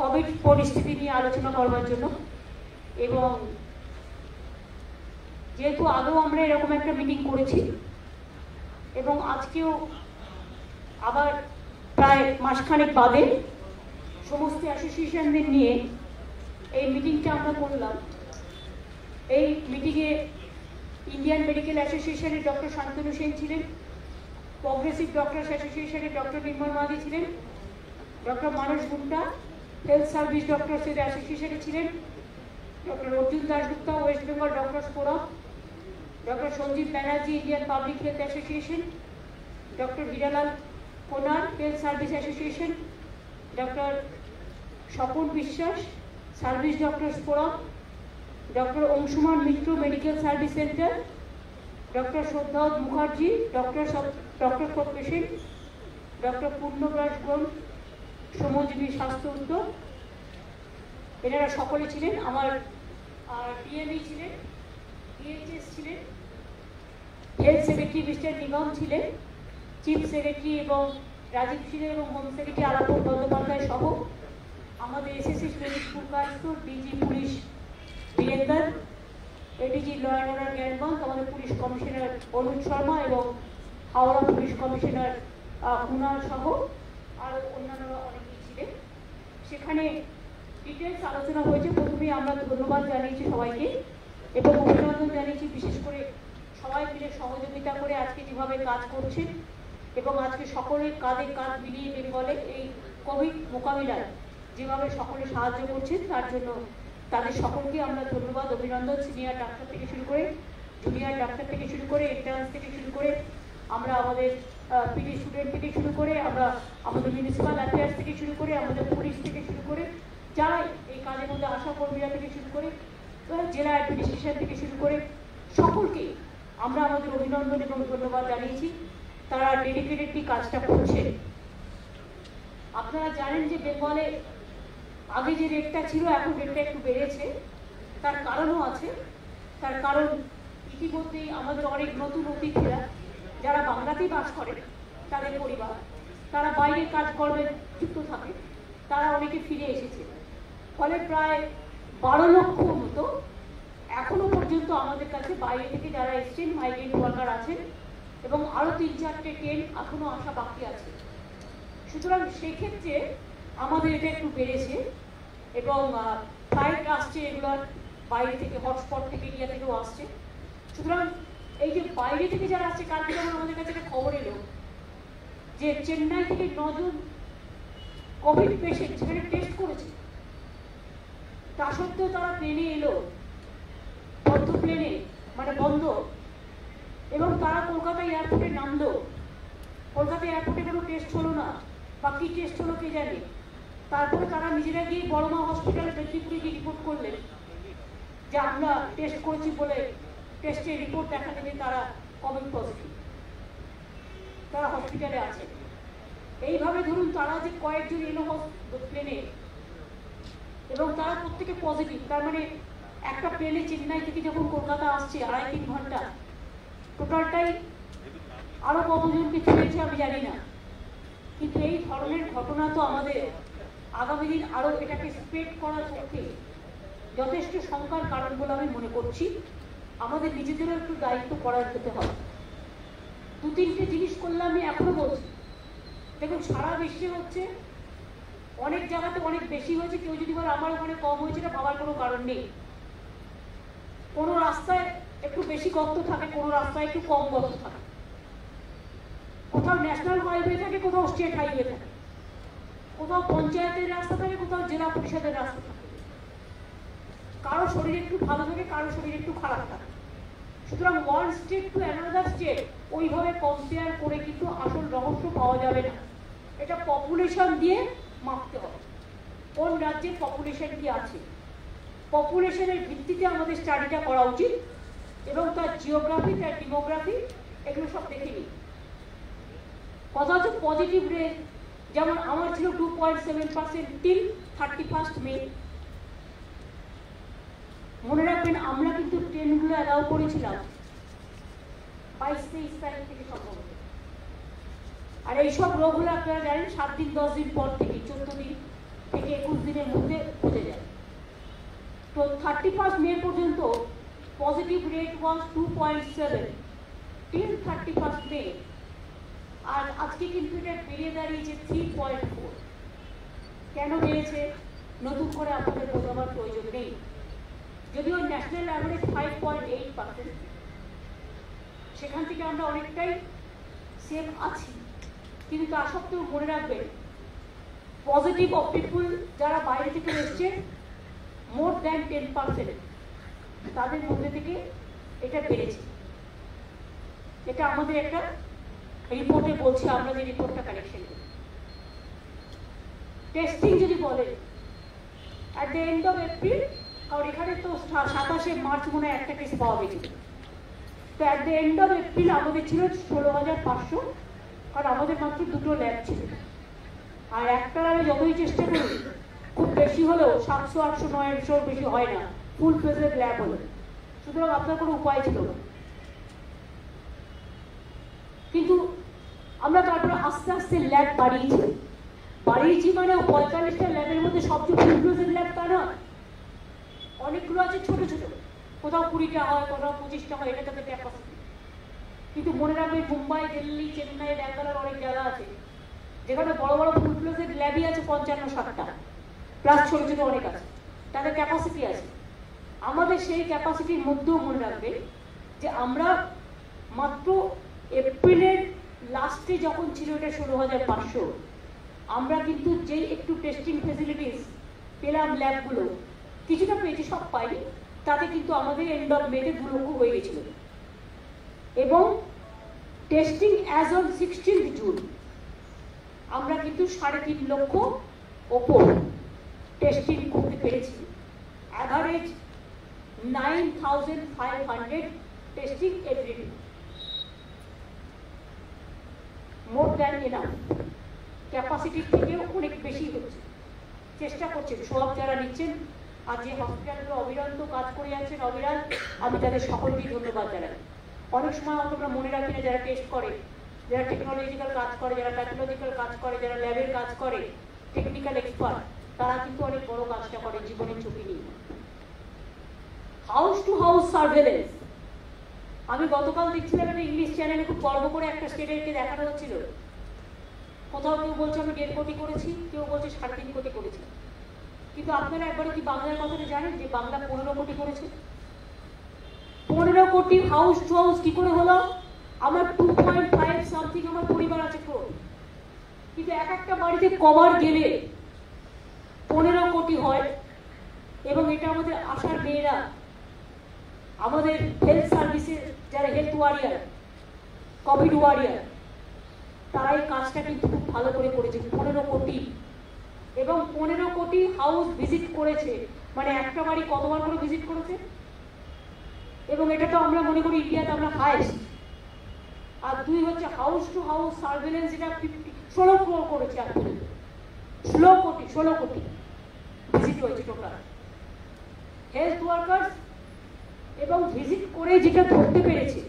Covid পরিস্থিতি নিয়ে আলোচনা করবার জন্য। এবং যেহেতু আগেও আমরা এরকম একটা মিটিং করেছি এবং আজকেও আবার প্রায় মাসখানেক বাদে সমস্ত অ্যাসোসিয়েশনদের নিয়ে এই মিটিংটা আমরা করলাম। এই মিটিংয়ে ইন্ডিয়ান মেডিকেল অ্যাসোসিয়েশনের ডক্টর শান্তনু সেন ছিলেন, প্রগ্রেসিভ ডক্টরস অ্যাসোসিয়েশনের ডক্টর নির্মল মাঝি ছিলেন, doctor Manas Gupta health service ডক্টরসের অ্যাসোসিয়েশনে ছিলেন, doctor Arjun Dasgupta West Bengal doctors forum, doctor Sanjeev Banerjee Indian public health association, doctor Hiralal Konar health service association, doctor Swapan Biswas service doctors forum, doctor Anshuman Mitra medical service centre, ডক্টর শ্রদ্ধাওত Mukherjee doctor for patient, doctor পূর্ণব্রাস ঘোষ শ্রমজীবী স্বাস্থ্য উদ্যোগ। এনারা সকলে ছিলেন। আমার ডিএমই ছিলেন, ডিএইচএস ছিলেন, হেলথ সেক্রেটারি মিস্টার নিগম ছিলেন, চিফ সেক্রেটারি এবং রাজীব ছিলেন এবং হোম সেক্রেটারি আলাপুর বন্দ্যোপাধ্যায় সহ আমাদের এসএসসি স্কুল কাস্ট, DG police Virender, ADG law and order Gyanwant, আমাদের পুলিশ কমিশনার অনুজ শর্মা এবং হাওড়া পুলিশ কমিশনার কুণাল সহ আরও অন্যান্যরা অনেকেই ছিলেন। সেখানে ডিটেলস আলোচনা হয়েছে। প্রথমেই আমরা ধন্যবাদ জানিয়েছি সবাইকে এবং অভিনন্দন জানিয়েছি বিশেষ করে সবাই মিলে সহযোগিতা করে আজকে যেভাবে কাজ করছেন এবং আজকে সকলের কাঁধে কাঁধ মিলিয়ে বেঙ্গলে এই কোভিড মোকাবিলায় যেভাবে সকলে সাহায্য করছেন তার জন্য তাদের সকলকে আমরা ধন্যবাদ অভিনন্দন। সিনিয়র ডাক্তার থেকে শুরু করে জুনিয়র ডাক্তার থেকে শুরু করে ইন্টার্নস থেকে শুরু করে আমরা আমাদের পিজি স্টুডেন্ট থেকে শুরু করে আমরা আমাদের মিউনিসিপ্যাল অ্যাফেয়ার্স থেকে শুরু করে আমাদের পুলিশ থেকে শুরু করে যারা এই কাজের মধ্যে আশা কর্মীরা থেকে শুরু করে জেলা অ্যাডমিনিস্ট্রেশন থেকে শুরু করে সকলকে আমরা আমাদের অভিনন্দন এবং ধন্যবাদ জানিয়েছি। তারা ডেডিকেটেডলি কাজটা করছে। আপনারা জানেন যে বেঙ্গলে আগে যে রেটটা ছিল এখন রেটটা একটু বেড়েছে। তার কারণও আছে। তার কারণ ইতিমধ্যেই আমাদের অনেক নতুন অতিথিরা যারা বাংলাতেই বাস করে তাদের পরিবার তারা বাইরে কাজকর্মে যুক্ত থাকে, তারা অনেকে ফিরে এসেছে। ফলে প্রায় 12 লক্ষ মতো এখনো পর্যন্ত আমাদের কাছে বাইরে থেকে যারা এসছেন মাইগ্রেন্ট ওয়ার্কার আছেন এবং আরও 3-4টে ট্রেন এখনো আসা বাকি আছে। সুতরাং সেক্ষেত্রে আমাদের এটা একটু বেড়েছে এবং ফ্লাইট আসছে, এগুলোর বাইরে থেকে হটস্পট থেকে ইন্ডিয়া থেকেও আসছে। সুতরাং এই যে বাইরে থেকে যারা আসছে, কালকে যেমন আমাদের কাছে একটা খবর এলো যে চেন্নাই থেকে 9 জন কোভিড পেশেন্ট সেখানে টেস্ট করেছে, তা সত্ত্বেও তারা প্লেনে এলো, বন্ধ প্লেনে মানে বন্ধ, এবং তারা কলকাতা এয়ারপোর্টে নামলো। কলকাতা এয়ারপোর্টে কোনো টেস্ট হলো না বা কি টেস্ট হলো কে জানে। তারপরে তারা নিজেরা গিয়ে বড়মা হসপিটালে মেদিনীপুরে গিয়ে রিপোর্ট করলেন যে আমরা টেস্ট করেছি বলে টেস্টের রিপোর্ট দেখাতে যে তারা কোভিড পজিটিভ, তারা হসপিটালে আছে। এইভাবে ধরুন তারা যে কয়েকজন এলো প্লেনে এবং তারা প্রত্যেকে পজিটিভ, তার মানে একটা প্লেনে চেন্নাই থেকে যখন কলকাতা আসছে 2.5-3 ঘন্টা, টোটালটাই আরো কতজনকে ছুঁয়েছে আমি জানি না। কিন্তু এই ধরনের ঘটনা তো আমাদের আগামী দিন আরো এটাকে স্প্রেড করার পক্ষে যথেষ্ট শঙ্কার কারণ বলে আমি মনে করছি। আমাদের নিজেদেরও একটু দায়িত্ব করার হতে হবে। 2-3টে জিনিস করলে আমি এখনো বলছি, দেখুন সারা বিশ্বে হচ্ছে, অনেক জায়গাতে অনেক বেশি হয়েছে। কেউ যদি বলে আমার ওখানে কম হয়েছে, এটা ভাবার কোনো কারণ নেই। কোনো রাস্তায় একটু বেশি গর্ত থাকে, কোনো রাস্তায় একটু কম গর্ত থাকে। কোথাও ন্যাশনাল হাইওয়ে থাকে, কোথাও স্টেট হাইওয়ে থাকে, কোথাও পঞ্চায়েতের রাস্তা থাকে, কোথাও জেলা পরিষদের রাস্তা থাকে। কারো শরীর একটু ভালো থাকে, কারো শরীর একটু খারাপ থাকে। সুতরাং one state to another state ওইভাবে কম্পেয়ার করে কিন্তু আসল রহস্য পাওয়া যাবে না। এটা পপুলেশন দিয়ে মাপতে হবে, কোন রাজ্যের পপুলেশন কি আছে। পপুলেশনের ভিত্তিতে আমাদের স্টাডিটা করা উচিত এবং তার জিওগ্রাফি, তার ডেমোগ্রাফি, এগুলো সব দেখে নিই। কথা হচ্ছে পজিটিভ রেট, যেমন আমার ছিল 2.7% টিল 31 মে। মনে রাখবেন আমরা কিন্তু ট্রেনগুলো অ্যালাউ করেছিলাম 22-23 তারিখ থেকে সম্ভবত। আর এইসব রোগ হলে আপনারা জানেন 7 দিন 10 দিন পর থেকে, 14 দিন থেকে 21 দিনের মধ্যে তো 31st মে পর্যন্ত positive rate was 2.7 till 31st মে, আর আজকে কিন্তু এটা বেড়ে দাঁড়িয়েছে 3.4। কেন বেড়েছে নতুন করে আপনাদের বোঝাবার প্রয়োজন নেই। যদিও ন্যাশনাল অ্যাভারেজ 5.8%, সেখান থেকে আমরা অনেকটাই সেফ আছি, কিন্তু তা সত্ত্বেও মনে রাখবেন পজিটিভ অফ পিপুল যারা বাইরে থেকে এসছে মোর দ্যান 10%, তাদের মধ্যে থেকে এটা বেড়েছে। এটা আমাদের একটা রিপোর্টে বলছি, আমরা যে রিপোর্টটা কালেকশন করি। টেস্টিং যদি বলেন at the end of April, কারণ এখানে তো 27শে মার্চ মনে হয় একটা কেস পাওয়া গেছিল, তো at the end of April আমাদের ছিল 16,500, কারণ আমাদের মাত্র দুটো ল্যাব ছিল। আর একটা ল্যাবে যতই চেষ্টা করি খুব বেশি হলেও 700, 800, 900 বেশি হয় না ফুল ফেজের ল্যাব হলে, সুতরাং আপনার কোনো উপায় ছিল না। কিন্তু আমরা তারপরে আস্তে আস্তে ল্যাব বাড়িয়েছি মানে 45টা ল্যাবের মধ্যে সবচেয়ে ফুল ফেজের ল্যাব তা না, অনেকগুলো আছে ছোট ছোট, কোথাও 20টা হয়, কোথাও 25টা হয়, এটা তাদের ক্যাপাসিটি। কিন্তু মনে রাখবে মুম্বাই, দিল্লি, চেন্নাই, ব্যাঙ্গালোর অনেক জায়গা আছে যেখানে বড় বড় ফুল ফ্লেজের ল্যাবই আছে 55-60টা, প্লাস ছোট ছোট অনেক আছে, তাদের ক্যাপাসিটি আছে। আমাদের সেই ক্যাপাসিটির মধ্যেও মনে রাখবে যে আমরা মাত্র এপ্রিলের লাস্টে যখন ছিল এটা 16,500, আমরা কিন্তু যেই একটু টেস্টিং ফেসিলিটিস পেলাম ল্যাবগুলো, কিছুটা পেয়েছি, সব পাইনি, তাতে কিন্তু আমাদের এন্ড অফ মেতে 2 লক্ষ হয়ে গেছিল। এবং টেস্টিং অ্যাজ অন 16 জুন আমরা কিন্তু 3.5 লক্ষ ওপর টেস্টিং করতে পেরেছি। Average 9,500 testing every day, more than enough. ক্যাপাসিটির থেকেও অনেক বেশি হচ্ছে, চেষ্টা করছেন সব যারা নিচ্ছেন, আর যে হসপিটালগুলো অবিরত কাজ করে যাচ্ছেন অবিরাল, আমি তাদের সকলকেই ধন্যবাদ জানাই। অনেক সময় আমরা মনে রাখি না যারা টেস্ট করে, যারা টেকনোলজিক্যাল কাজ করে, যারা প্যাথোলজিক্যাল কাজ করে, যারা ল্যাবের কাজ করে, টেকনিক্যাল এক্সপার্ট, তারা কিন্তু অনেক বড় কাজটা করে জীবনের ঝুঁকি নিয়ে। হাউস টু হাউস সার্ভেলেন্স, আমি গতকাল দেখছিলাম একটা ইংলিশ চ্যানেলে খুব গর্ব করে একটা স্টেটকে দেখানো হচ্ছিল, কোথাও কেউ বলছে আমি 1.5 কোটি করেছি, কেউ বলছে 3.5 কোটি করেছি। কিন্তু আপনারা একবারে কি বাংলার কথাটা জানেন যে বাংলা 15 কোটি করেছে? 15 কোটি হাউস টু হাউস কি করে হলো? আমার 2.5 সামথিং আমার পরিবার আছে পুরো, কিন্তু এক একটা বাড়িতে কবার গেলে 15 কোটি হয়। এবং এটা আমাদের আশার মেয়েরা, আমাদের হেলথ সার্ভিসের যারা হেলথ ওয়ারিয়ার, কোভিড ওয়ারিয়ার, তারা এই কাজটা কিন্তু খুব ভালো করে করেছে। 15 কোটি, এবং 15 কোটি হাউস ভিজিট করেছে, মানে একটা বাড়ি কতবার করে ভিজিট করেছে। এবং এটা তো আমরা মনে করি ইন্ডিয়াতে আমরা হাইস্ট। আর 2 হচ্ছে হাউস টু হাউস সার্ভেলেন্স, এটা 16 ক্রোড় করেছে। আসলে 16 কোটি ভিজিট হয়েছে টোটাল হেলথ ওয়ার্কার্স। এবং ভিজিট করে যেটা ধরতে পেরেছে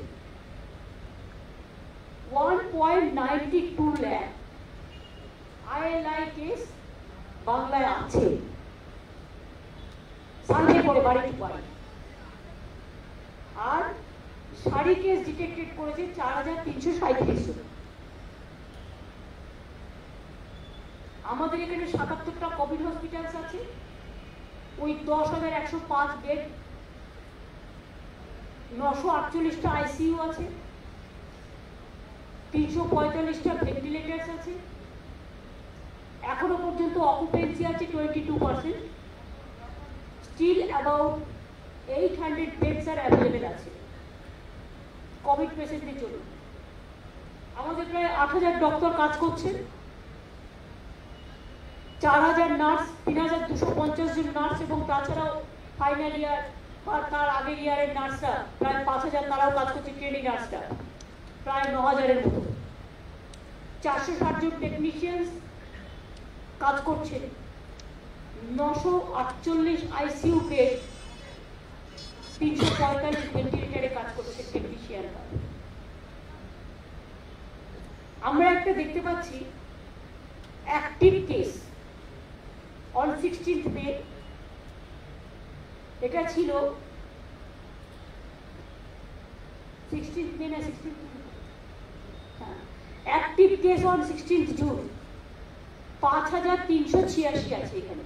1.92 লাখ ILI কেস বাংলায় আছে, সার্ভে করে বাড়ি টু বাড়ি। আর সারি কেস ডিটেক্টেড করেছে 4,337 জন। আমাদের এখানে 77টা কোভিড হসপিটালস আছে, ওই 10,105 বেড, 948টা ICU আছে, 345টা ভেন্টিলেটার্স আছে। এখনো পর্যন্ত অকুপেন্সি আছে 22%। স্টিল অ্যাবাউট 800 বেডস আর অ্যাভেলেবেল আছে কোভিড পেশেন্টদের জন্য। আমাদের প্রায় 8,000 ডক্টর কাজ করছে, 4,000 নার্স, 3,250 জন নার্স, এবং তাছাড়াও ফাইনাল ইয়ার বা তার আগের ইয়ারের নার্সরা প্রায় 5,000, তারাও কাজ করছে। ট্রেনিং নার্সরা প্রায় 9,000-এর মতো। 460 জন টেকনিশিয়ানস কাজ করছে, 948 ICU বেড, 345 ভেন্টিলেটরে কাজ করছে টেকনিশিয়ানরা। আমরা একটা দেখতে পাচ্ছি অ্যাক্টিভ কেস অন 16th মে এটা ছিল 16th May না 16th active case on 16th June 5386 আছে এখানে।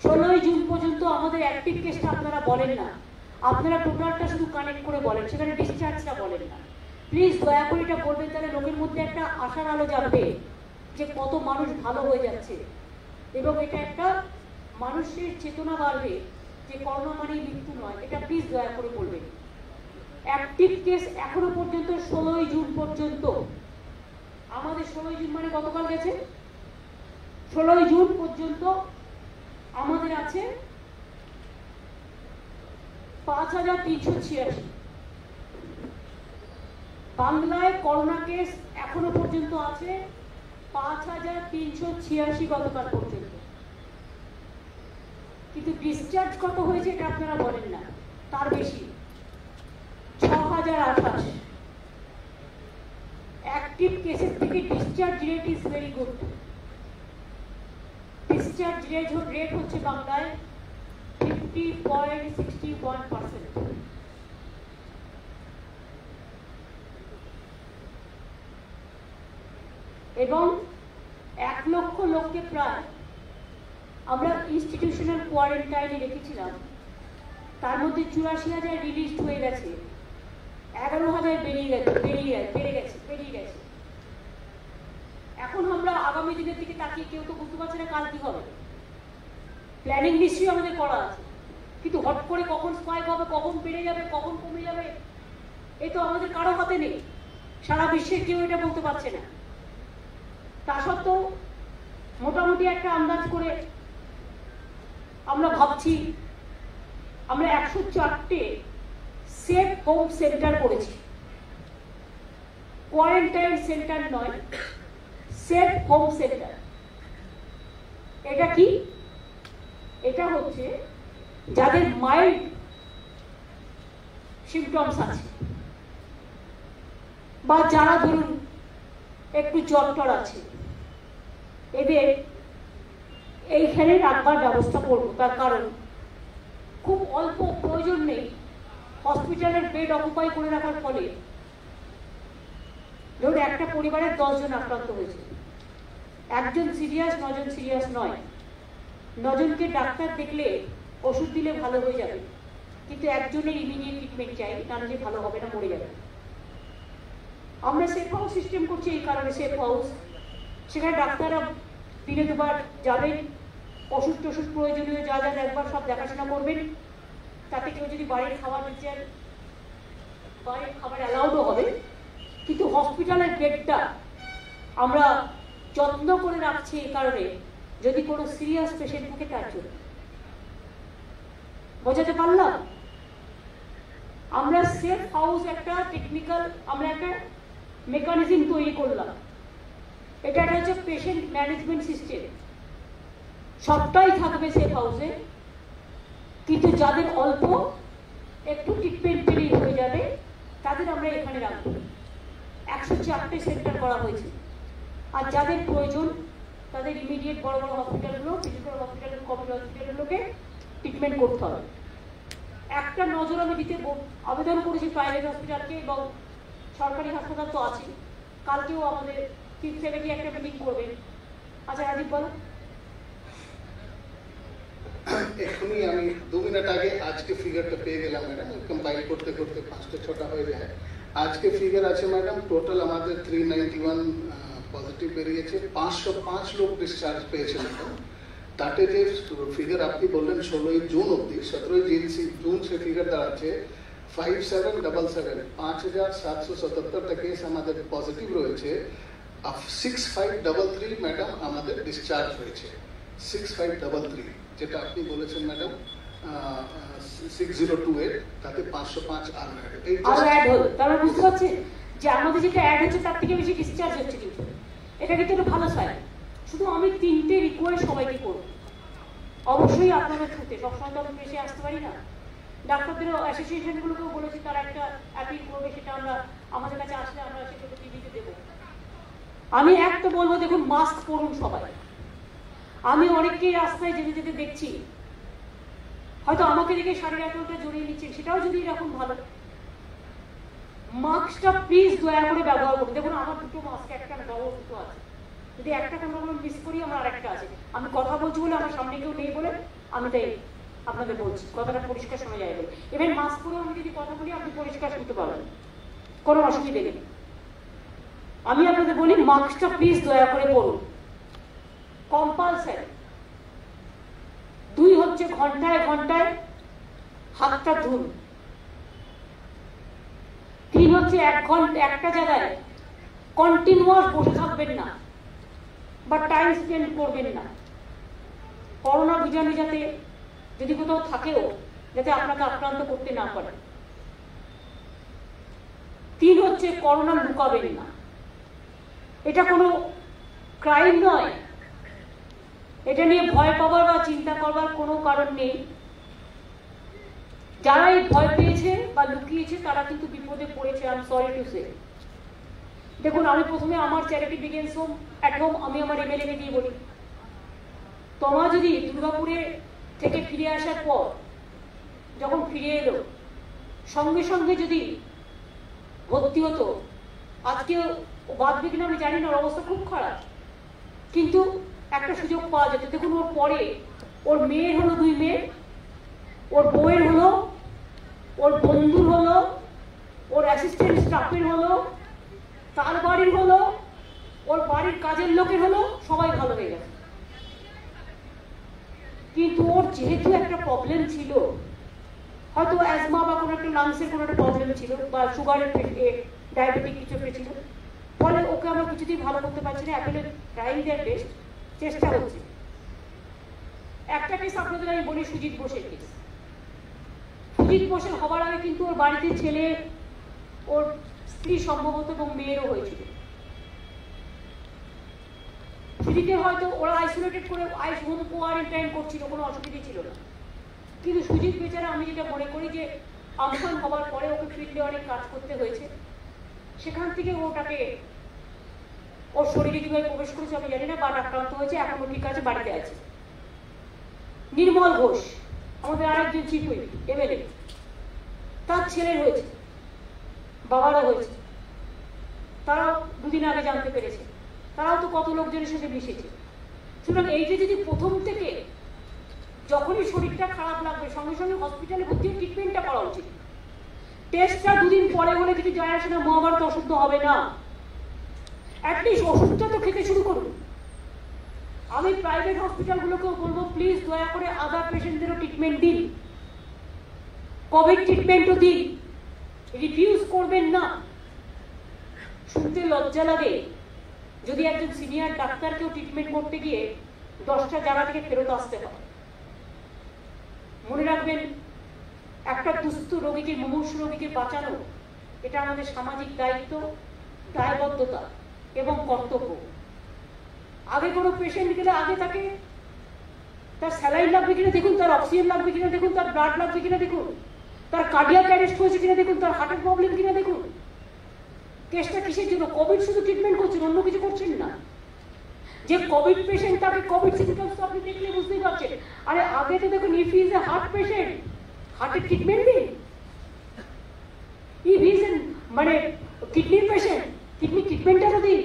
16ই জুন পর্যন্ত আমাদের অ্যাক্টিভ কেসটা আপনারা বলেন না, আপনারা টোটালটা শুধু কানেক্ট করে বলেন, সেখানে ডিসচার্জটা বলেন না। প্লিজ দয়া করে এটা বলবেন, তাহলে লোকের মধ্যে একটা আশার আলো জ্বালবে যে কত মানুষ ভালো হয়ে যাচ্ছে, এবং এটা একটা মানুষের চেতনা বাড়বে যে করোনা মানেই মৃত্যু নয়। এটা প্লিজ দয়া করে বলবেন। অ্যাক্টিভ কেস এখনো পর্যন্ত 16ই জুন পর্যন্ত আমাদের, 16ই জুন মানে গতকাল গেছে, 16ই জুন পর্যন্ত আমাদের আছে 5386। বাংলায় করোনা কেস এখনো পর্যন্ত আছে 5386 গতকাল পর্যন্ত, কিন্তু ডিসচার্জ কত হয়েছে এটা আপনারা বলেন না, তার বেশি 6028। অ্যাক্টিভ কেসের থেকে discharge rate is very good. Discharge rate হচ্ছে বাংলায় 50.61%। এবং 1 লক্ষ লোককে প্রায় আমরা ইনস্টিটিউশনাল কোয়ারেন্টাইনে রেখেছিলাম, তার মধ্যে 84,000 রিলিজ হয়ে গেছে, 11,000 বেরিয়ে গেছে। এখন আমরা আগামী দিনের দিকে তাকিয়ে কেউ তো বুঝতে পারছে না কাল কি হবে। প্ল্যানিং নিশ্চয়ই আমাদের করা আছে, কিন্তু হট করে কখন স্পাইক হবে, কখন বেড়ে যাবে, কখন কমে যাবে, এ তো আমাদের কারো হাতে নেই। সারা বিশ্বের কেউ এটা বলতে পারছে না। তা সত্ত্বেও মোটামুটি একটা আন্দাজ করে আমরা ভাবছি, আমরা 104টে সেফ হোম সেন্টার করেছি, কোয়ারেন্টাইন সেন্টার নয়, সেফ হোম সেন্টার। এটা কি? এটা হচ্ছে যাদের মাইল্ড সিমটমস আছে বা যারা ধরুন একটু জ্বর আছে, এদের এইখানে রাখবার ব্যবস্থা করবো। তার কারণ খুব অল্প, প্রয়োজন নেই হসপিটালের বেড অকুপাই করে রাখার ফলে ধরুন একটা পরিবারের 10 জন আক্রান্ত হয়েছে, 1 জন সিরিয়াস, 9 জন সিরিয়াস নয়। 9 জনকে ডাক্তার দেখলে ওষুধ দিলে ভালো হয়ে যাবে, কিন্তু 1 জনের ইমিডিয়েট ট্রিটমেন্ট চাই, না হলে ভালো হবে না, মরে যাবে। আমরা সেফ হাউস সিস্টেম করছি এই কারণে, সেফ হাউস, সেখানে ডাক্তাররা দিনে 2 বার যাবেন, ওষুধ টষুধ প্রয়োজনীয় যা যা একবার সব দেখাশোনা করবেন। তাতে কেউ যদি বাইরের খাবার দিতে চান, বাইরের খাবার অ্যালাউডও হবে, কিন্তু হসপিটালের বেডটা আমরা যত্ন করে রাখছি এই কারণে, যদি কোনো সিরিয়াস পেশেন্ট থাকে তার জন্য। বোঝাতে পারলাম? আমরা সেফ হাউস একটা টেকনিক্যাল, আমরা একটা মেকানিজম তৈরি করলাম। এটা হচ্ছে পেশেন্ট ম্যানেজমেন্ট সিস্টেম, সবটাই থাকবে সেফ হাউসে, কিন্তু যাদের অল্প একটু ট্রিটমেন্ট দেরি হয়ে যাবে তাদের আমরা এখানে রাখবো। 104টে সেন্টার করা হয়েছে, আর যাদের প্রয়োজন তাদের ইমিডিয়েট বড় বড় হসপিটালগুলো, বিশেষ করে হসপিটালগুলো, কমিউনিটি হসপিটালগুলোকে ট্রিটমেন্ট করতে হবে। একটা নজর আমি দিতে আবেদন করেছি প্রাইভেট হসপিটালকে, এবং সরকারি হাসপাতাল তো আছে। কালকেও আমাদের চিফ সেক্রেটারি একটা মিটিং করবেন। আচ্ছা রাজীব বলো। এখনই আমি 2 মিনিট আগে আজকে ফিগারটা পেয়ে গেলাম ম্যাডাম, কম্পাইল করতে করতে 5টা 6টা হয়ে যায়। আজকে ফিগার আছে ম্যাডাম, টোটাল আমাদের 391 পজিটিভ বেরিয়েছে, 505 লোক ডিসচার্জ পেয়েছে ম্যাডাম। তাতে যে ফিগার আপনি বললেন 16ই জুন অব্দি, 17ই জুন সে ফিগার দাঁড়াচ্ছে 5777, 5777টা কেস আমাদের পজিটিভ রয়েছে। 6533 ম্যাডাম আমাদের ডিসচার্জ হয়েছে, 6533, যেটা আপনি বলেছেন ম্যাডাম 6028, তাতে 505 আর অ্যাড হলো। তাহলে বুঝতে পারছেন যে আমাদের যেটা অ্যাড হচ্ছে তার থেকে বেশি ডিসচার্জ হচ্ছে, কিন্তু এটা কিন্তু একটা ভালো সাইন। শুধু আমি 3টে রিকোয়েস্ট সবাইকে করব, অবশ্যই আপনাদের থ্রুতে, সবসময় তো আমি এসে আসতে পারি না। ডাক্তারদের অ্যাসোসিয়েশনগুলোকেও বলেছি তারা একটা অ্যাপিল করবে, সেটা আমরা আমাদের কাছে আসলে আমরা সেটা টিভিতে দেবো। আমি একটা বলবো, দেখুন মাস্ক পরুন সবাই। আমি অনেককেই রাস্তায় যেতে যেতে দেখছি হয়তো আমাকে দেখে শাড়ির এতটা জড়িয়ে নিচ্ছেন, সেটাও যদি এরকম ভালো। মাস্কটা প্লিজ দয়া করে ব্যবহার করুন। দেখুন আমার দুটো মাস্ক, একটা বড় দুটো আছে, যদি একটা কোনো মিস করি আমার আরেকটা আছে। আমি কথা বলছি বলে আমার সামনে কেউ নেই বলে আমি তাই আপনাদের বলছি, কথাটা পরিষ্কার শোনা যায় বলে। এবার মাস্ক করে আমি যদি কথা বলি আপনি পরিষ্কার শুনতে পাবেন, কোনো অসুবিধা নেই। আমি আপনাদের বলি মাস্কটা প্লিজ দয়া করে করুন, কম্পালসারি। 2 হচ্ছে ঘন্টায় ঘন্টায় হাতটা ধুন। 3 হচ্ছে একটা জায়গায় কন্টিনিউয়াস বসে থাকবেন না বা টাইম স্পেন্ড করবেন না। করোনা বীজাণু যাতে যদি কোথাও থাকেও যাতে আপনাকে আক্রান্ত করতে না পারে। 3 হচ্ছে করোনা লুকাবেন না। এটা কোনো ক্রাইম নয়, এটা নিয়ে ভয় পাওয়ার বা চিন্তা করবার কোনো কারণ নেই। যারা এই ভয় পেয়েছে বা লুকিয়েছে তারা কিন্তু বিপদে পড়েছে, I am sorry to say. দেখুন আমি প্রথমে আমার charity begins home at home, আমি আমার এমএলএ দিয়ে বলি, তোমা যদি দুর্গাপুরে থেকে ফিরে আসার পর যখন ফিরে এলো সঙ্গে সঙ্গে যদি ভর্তি হতো, আজকে বাঁচবে কিনা আমি জানি না, ওর অবস্থা খুব খারাপ, কিন্তু একটা সুযোগ পাওয়া যেত। দেখুন ওর পরে ওর মেয়ের হলো 2 মেয়ে, ওর বউয়ের হলো, ওর বন্ধুর হলো, ওর অ্যাসিস্ট্যান্ট স্টাফের হলো, তার বাড়ির হলো, ওর বাড়ির কাজের লোকের হলো, সবাই ভালো হয়ে গেছে। কিন্তু ওর যেহেতু একটা প্রবলেম ছিল, হয়তো অ্যাজমা বা কোনো একটা লাংসের কোনো একটা প্রবলেম ছিল বা সুগারের ডায়াবেটিক কিছু একটা ছিল, ফলে ওকে আমরা কিছুতেই ভালো করতে পারছি না। অ্যাপেলে ট্রাইং দেয়ার বেস্ট, চেষ্টা হচ্ছে। একটা কেস আপনাদের আমি বলি, সুজিত বোসের কেস। সুজিত বোসের হবার আগে কিন্তু ওর বাড়িতে ছেলে, ওর স্ত্রী সম্ভবত এবং মেয়েরও হয়েছিল। সুজিতের হয়তো ওরা আইসোলেটেড করে হোম কোয়ারেন্টাইন করছিল, কোনো অসুবিধা ছিল না। কিন্তু সুজিত বেচারা, আমি যেটা মনে করি যে আমফান হবার পরে ওকে ফিল্ডে অনেক কাজ করতে হয়েছে, সেখান থেকে ওটাকে ওর শরীরে কিভাবে প্রবেশ করেছে আমি জানি না, বাট আক্রান্ত হয়েছে, এখনো ঠিক আছে, বাড়িতে আছে। নির্মল ঘোষ আমাদের আরেকজন চিফ হুইপ এমএলএ, তার ছেলের হয়েছে, বাবারও হয়েছে, তারাও 2 দিন আগে জানতে পেরেছে, তারাও তো কত লোকজনের সাথে মিশেছে। সুতরাং এই যে যদি প্রথম থেকে যখনই শরীরটা খারাপ লাগবে সঙ্গে সঙ্গে হসপিটালে ভর্তি হয়ে ট্রিটমেন্টটা করা উচিত। টেস্টটা 2 দিন পরে বলে কিছু যায় আসে না, মহাভারত অশুদ্ধ হবে না, অ্যাটলিস্ট ওষুধটা তো খেতে শুরু করুন। আমি প্রাইভেট হসপিটালগুলোকেও বলবো প্লিজ দয়া করে আদার পেশেন্টদেরও ট্রিটমেন্ট দিন, কোভিড ট্রিটমেন্টও দিন, রিফিউজ করবেন না। শুনতে লজ্জা লাগে যদি একজন সিনিয়র ডাক্তারকেও ট্রিটমেন্ট করতে গিয়ে 10টা জায়গা থেকে ফেরত আসতে হয়। মনে রাখবেন, একটা দুস্থ রোগীকে, মুমূর্ষু রোগীকে বাঁচানো এটা আমাদের সামাজিক দায়িত্ব, দায়বদ্ধতা এবং কর্তব্য। আগে কোনো পেশেন্ট গেলে আগে তাকে তার স্যালাইন লাগবে কিনা দেখুন, তার অক্সিজেন লাগবে কিনা দেখুন, তার ব্লাড লাগবে কিনা দেখুন, তার কার্ডিয়াক অ্যারেস্ট হয়েছে কিনা দেখুন, তার হার্টের প্রবলেম কিনা দেখুন। কেসটা কিসের জন্য? কোভিড শুধু ট্রিটমেন্ট করছেন, অন্য কিছু করছেন না। যে কোভিড পেশেন্ট তাকে কোভিড সিমটমস আপনি দেখলে বুঝতেই পারছেন। আরে আগে তো দেখুন, if is a heart patient, হার্টের ট্রিটমেন্ট দিন। ইফ ইজ মানে কিডনির পেশেন্ট, কিডনি ট্রিটমেন্টটা তো দিন।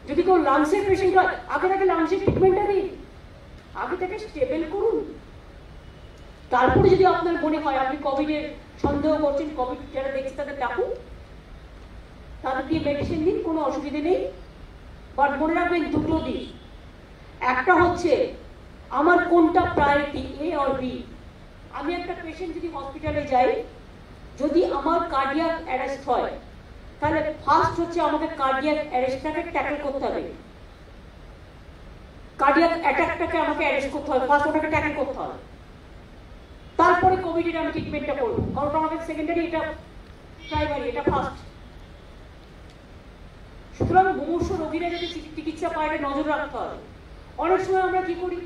যদি কেউ লাংসের পেশেন্ট হয় আগে তাকে লাংসের ট্রিটমেন্টটা দিন, আগে তাকে স্টেবল করুন। তারপরে যদি আপনার মনে হয় আপনি কোভিডের সন্দেহ করছেন, কোভিড যারা দেখছে তাদের ডাকুন, তাদের দিয়ে মেডিসিন দিন, কোনো অসুবিধা নেই। বাট মনে রাখবেন 2টো দিক, একটা হচ্ছে আমার কোনটা প্রায়োরিটি, এ অর বি। আমি একটা পেশেন্ট যদি হসপিটালে যাই, যদি আমার কার্ডিয়াক অ্যারেস্ট হয় তাহলে ফার্স্ট হচ্ছে আমাকে কার্ডিয়াক অ্যারেস্টটাকে ট্যাকল করতে হবে, কার্ডিয়াক অ্যাটাকটাকে আমাকে অ্যারেস্ট করতে হবে, ফার্স্ট ওটাকে ট্যাকল করতে হবে। তারপরে কোভিডের আমি ট্রিটমেন্টটা করবো, কারণ আমাদের সেকেন্ডারি, এটা প্রাইমারি, এটা ফার্স্ট। সুতরাং মুমূর্ষু রোগীরা যদি চিকিৎসা পায় এটা নজর রাখতে হবে। অনেক সময় আমরা কি করি,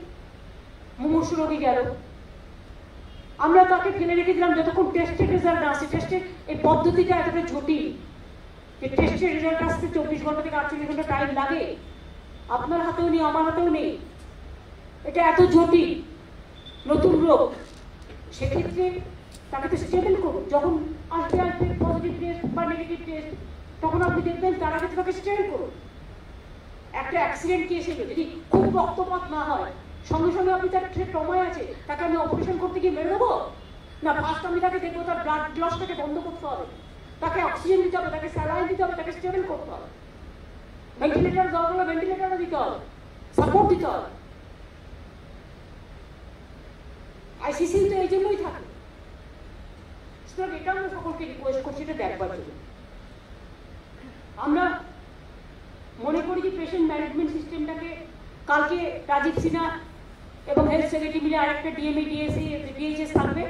মুমূর্ষু রোগী গেল, আমরা তাকে ফেলে রেখে দিলাম যতক্ষণ টেস্টের রেজাল্ট না আসে। টেস্টের এই পদ্ধতিটা এতটা জটিল যে টেস্টের রেজাল্ট আসতে 24 ঘন্টা থেকে 48 ঘন্টা টাইম লাগে। আপনার হাতেও নেই, আমার হাতেও নেই, এটা এত জটিল। নতুন রোগ, সেক্ষেত্রে তাকে তো স্টেবল করুন। যখন আসবে পজিটিভ টেস্ট বা নেগেটিভ টেস্ট, তখন আপনি দেখবেন তার আগে তাকে স্টেবল করুন। একটা অ্যাক্সিডেন্ট কেস এলো, যদি খুব রক্তপাত না হয়, সঙ্গে সঙ্গে আপনি তার ট্রমায় আছে, তাকে আমি অপারেশন করতে গিয়ে মেরে দেবো না? ফার্স্ট আমি তাকে দেখবো তার ব্লাড লসটাকে বন্ধ করতে হবে, তাকে অক্সিজেন দিতে হবে, তাকে স্যালাইন দিতে হবে, তাকে স্টেবল করতে হবে, ভেন্টিলেটর দরকার হলে ভেন্টিলেটরও দিতে হবে, সাপোর্ট দিতে হবে। আইসিসি তো এই জন্যই থাকে। এটা আমরা সকলকে রিকোয়েস্ট করছি এটা দেখবার জন্য। আমরা মনে করি যে পেশেন্ট ম্যানেজমেন্ট সিস্টেমটাকে কালকে রাজীব সিনহা এবং হেলথ সেক্রেটারি মিলে আরেকটা ডিএমএ ডিএইচএস থাকবে,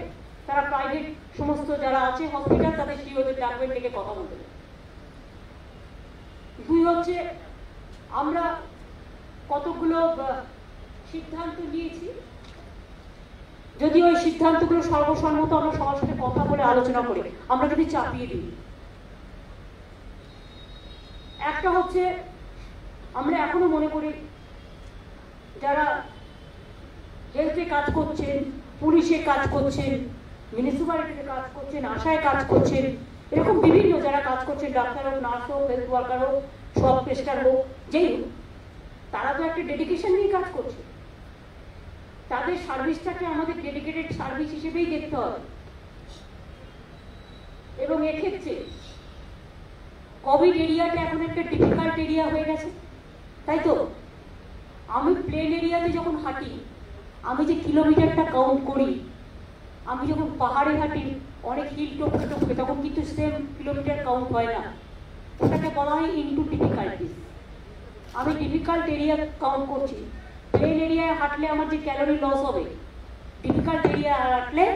তারা প্রাইভেট সমস্ত যারা আছে হসপিটাল তাদের সিওদের ডাকবেন, ডেকে কথা বলতে। দুই হচ্ছে, আমরা কতগুলো সিদ্ধান্ত নিয়েছি, যদি ওই সিদ্ধান্তগুলো সর্বসম্মত আমরা সবার সাথে কথা বলে আলোচনা করে আমরা যদি চাপিয়ে দিই। একটা হচ্ছে, আমরা এখনো মনে করি যারা হেলথে কাজ করছেন, পুলিশে কাজ করছেন, মিউনিসিপ্যালিটিতে কাজ করছেন, আশায় কাজ করছেন, এরকম বিভিন্ন যারা কাজ করছেন, ডাক্তার হোক, নার্স হোক, হেলথ ওয়ার্কার হোক, সব পেস্টার হোক, যেই হোক, তারা তো একটা ডেডিকেশন নিয়ে কাজ করছে। তাদের সার্ভিসটাকে আমাদের ডেডিকেটেড সার্ভিস হিসেবেই দেখতে হবে। এবং এক্ষেত্রে কোভিড এরিয়াটা এখন একটা ডিফিকাল্ট এরিয়া হয়ে গেছে, তাই তো? আমি প্লেন এরিয়াতে যখন হাঁটি, আমি যে কিলোমিটারটা কাউন্ট করি, আমি যখন পাহাড়ে হাঁটি অনেক হিল টপকে টপকে, তখন কিন্তু সেম কিলোমিটার কাউন্ট হয় না, ওটাকে বলা হয় ইনটু ডিফিকাল্টিস। আমি ডিফিকাল্ট এরিয়া কাউন্ট করছি। প্লেন এরিয়ায় হাঁটলে আমার যে ক্যালোরি লস হবে, ডিফিকাল্ট এরিয়া হাঁটলে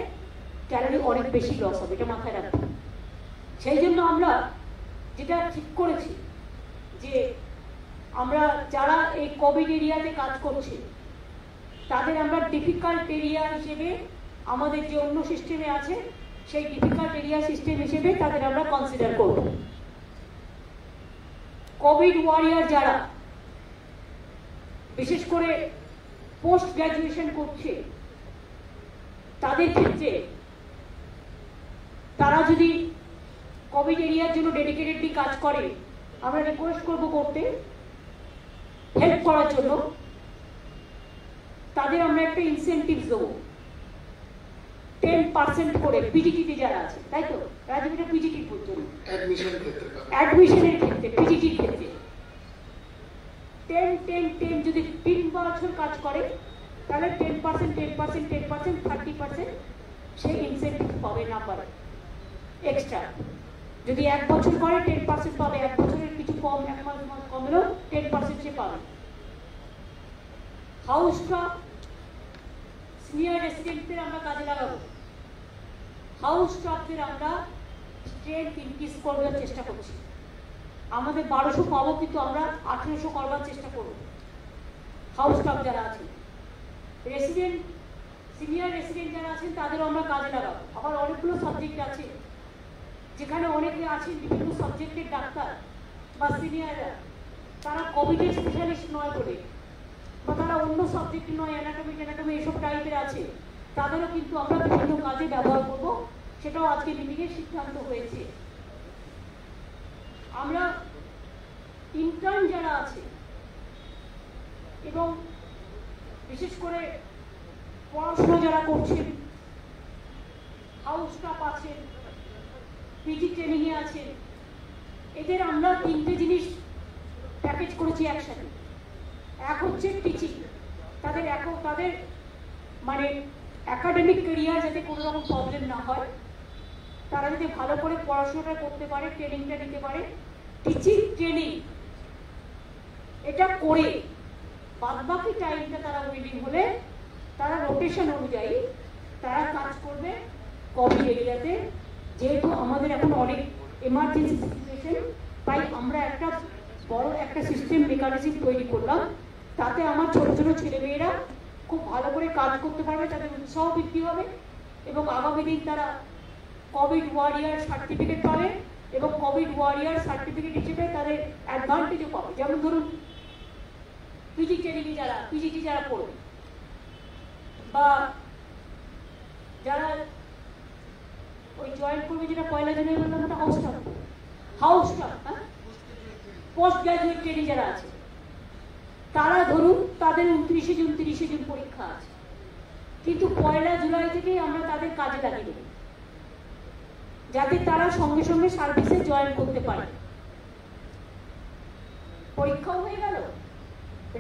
ক্যালোরি অনেক বেশি লস হবে, এটা মাথায় রাখতে। সেই জন্য আমরা যেটা ঠিক করেছি যে আমরা যারা এই কোভিড এরিয়াতে কাজ করছে তাদের আমরা ডিফিকাল্ট এরিয়া হিসেবে, আমাদের যে অন্য সিস্টেমে আছে সেই ডিফিকাল্ট এরিয়া সিস্টেম হিসেবে তাদের আমরা কনসিডার করব। কোভিড ওয়ারিয়ার যারা বিশেষ করে পোস্ট গ্রাজুয়েশন করছে, তাদের ক্ষেত্রে তারা যদি কোভিড এরিয়ার জন্য ডেডিকেটেডলি কাজ করে, আমরা রিকোয়েস্ট করব করতে, হেল্প করার জন্য। তাদের আমরা একটা ইনসেন্টিভ দেবো 10% করে পিজিটিতে যারা আছে, তাই তো রাজীবটা পিজিটির জন্য অ্যাডমিশনের ক্ষেত্রে, পিজিটির ক্ষেত্রে 10-10-10 যদি 3 বছর কাজ করে তাহলে 10% 10% 10% 30% সেই ইনসেন্টিভ পাবে না পারে এক্সট্রা। যদি 1 বছর করে 10% পাবে, 1 বছরের কিছু কম, 1 মাস কমলেও 10% সে পাবে। হাউসটা সিনিয়র রেসিডেন্টদের আমরা কাজে লাগাবো। হাউস স্টাফদের আমরা স্ট্রেংথ ইনক্রিজ করবার চেষ্টা করছি। আমাদের 1200 পাবো, কিন্তু আমরা 1800 করবার চেষ্টা করব। হাউস স্টাফ যারা আছে, রেসিডেন্ট সিনিয়র রেসিডেন্ট যারা আছেন তাদেরও আমরা কাজে লাগাবো। আবার অনেকগুলো সাবজেক্ট আছে যেখানে অনেকে আছেন বিভিন্ন সাবজেক্টের ডাক্তার বা সিনিয়ররা, তারা কোভিডের স্পেশালিস্ট নয় বলে, বা তারা অন্য সাবজেক্ট নয়, অ্যানাটমি এসব টাইপের আছে, তাদেরও কিন্তু আমরা বিভিন্ন কাজে ব্যবহার করব। সেটাও আজকে মিটিংয়ের সিদ্ধান্ত হয়েছে। আমরা ইন্টার্ন যারা আছে এবং বিশেষ করে পড়াশোনা যারা করছেন, হাউস স্টাফ আছেন, পিজি ট্রেনিং এ আছেন, এদের আমরা 3টে জিনিস প্যাকেজ করেছি একসাথে। এক হচ্ছে টিচিং, তাদের মানে একাডেমিক ক্যারিয়ার যাতে কোনো রকম প্রবলেম না হয়, তারা যদি ভালো করে পড়াশোনাটা করতে পারে, ট্রেনিংটা নিতে পারে, টিচিং ট্রেনিং এটা করে বাদবাকি টাইমটা তারা উইলিং হলে তারা রোটেশন অনুযায়ী তারা কাজ করবে কোভিড এরিয়াতে। যেহেতু আমাদের এখন অনেক এমার্জেন্সি সিচুয়েশন, তাই আমরা একটা বড় একটা সিস্টেম মেকানিজম তৈরি করলাম, তাতে আমার ছোট ছোট ছেলেমেয়েরা খুব ভালো করে কাজ করতে পারবে, তাদের উৎসাহ বৃদ্ধি হবে এবং আগামী দিন তারা কোভিড ওয়ারিয়ার সার্টিফিকেট পাবে এবং কোভিড ওয়ারিয়ার সার্টিফিকেট হিসেবে তাদের অ্যাডভান্টেজও পাবে। যেমন ধরুন পিজি ট্রেনিংয়ে যারা পিজিটি যারা পড়বে বা যারা ওই জয়েন করবে, যেটা 1 জানুয়ারি বললাম, ওটা হাউস স্টাফ, হ্যাঁ, পোস্ট গ্রাজুয়েট ট্রেনিং যারা আছে, তারা ধরুন তাদের 29শে জুন 30শে জুন পরীক্ষা আছে, কিন্তু 1 জুলাই থেকে আমরা তাদের কাজে লাগিয়ে দেব, যাতে তারা সঙ্গে সঙ্গে সার্ভিসে জয়েন করতে পারে। পরীক্ষাও হয়ে গেল,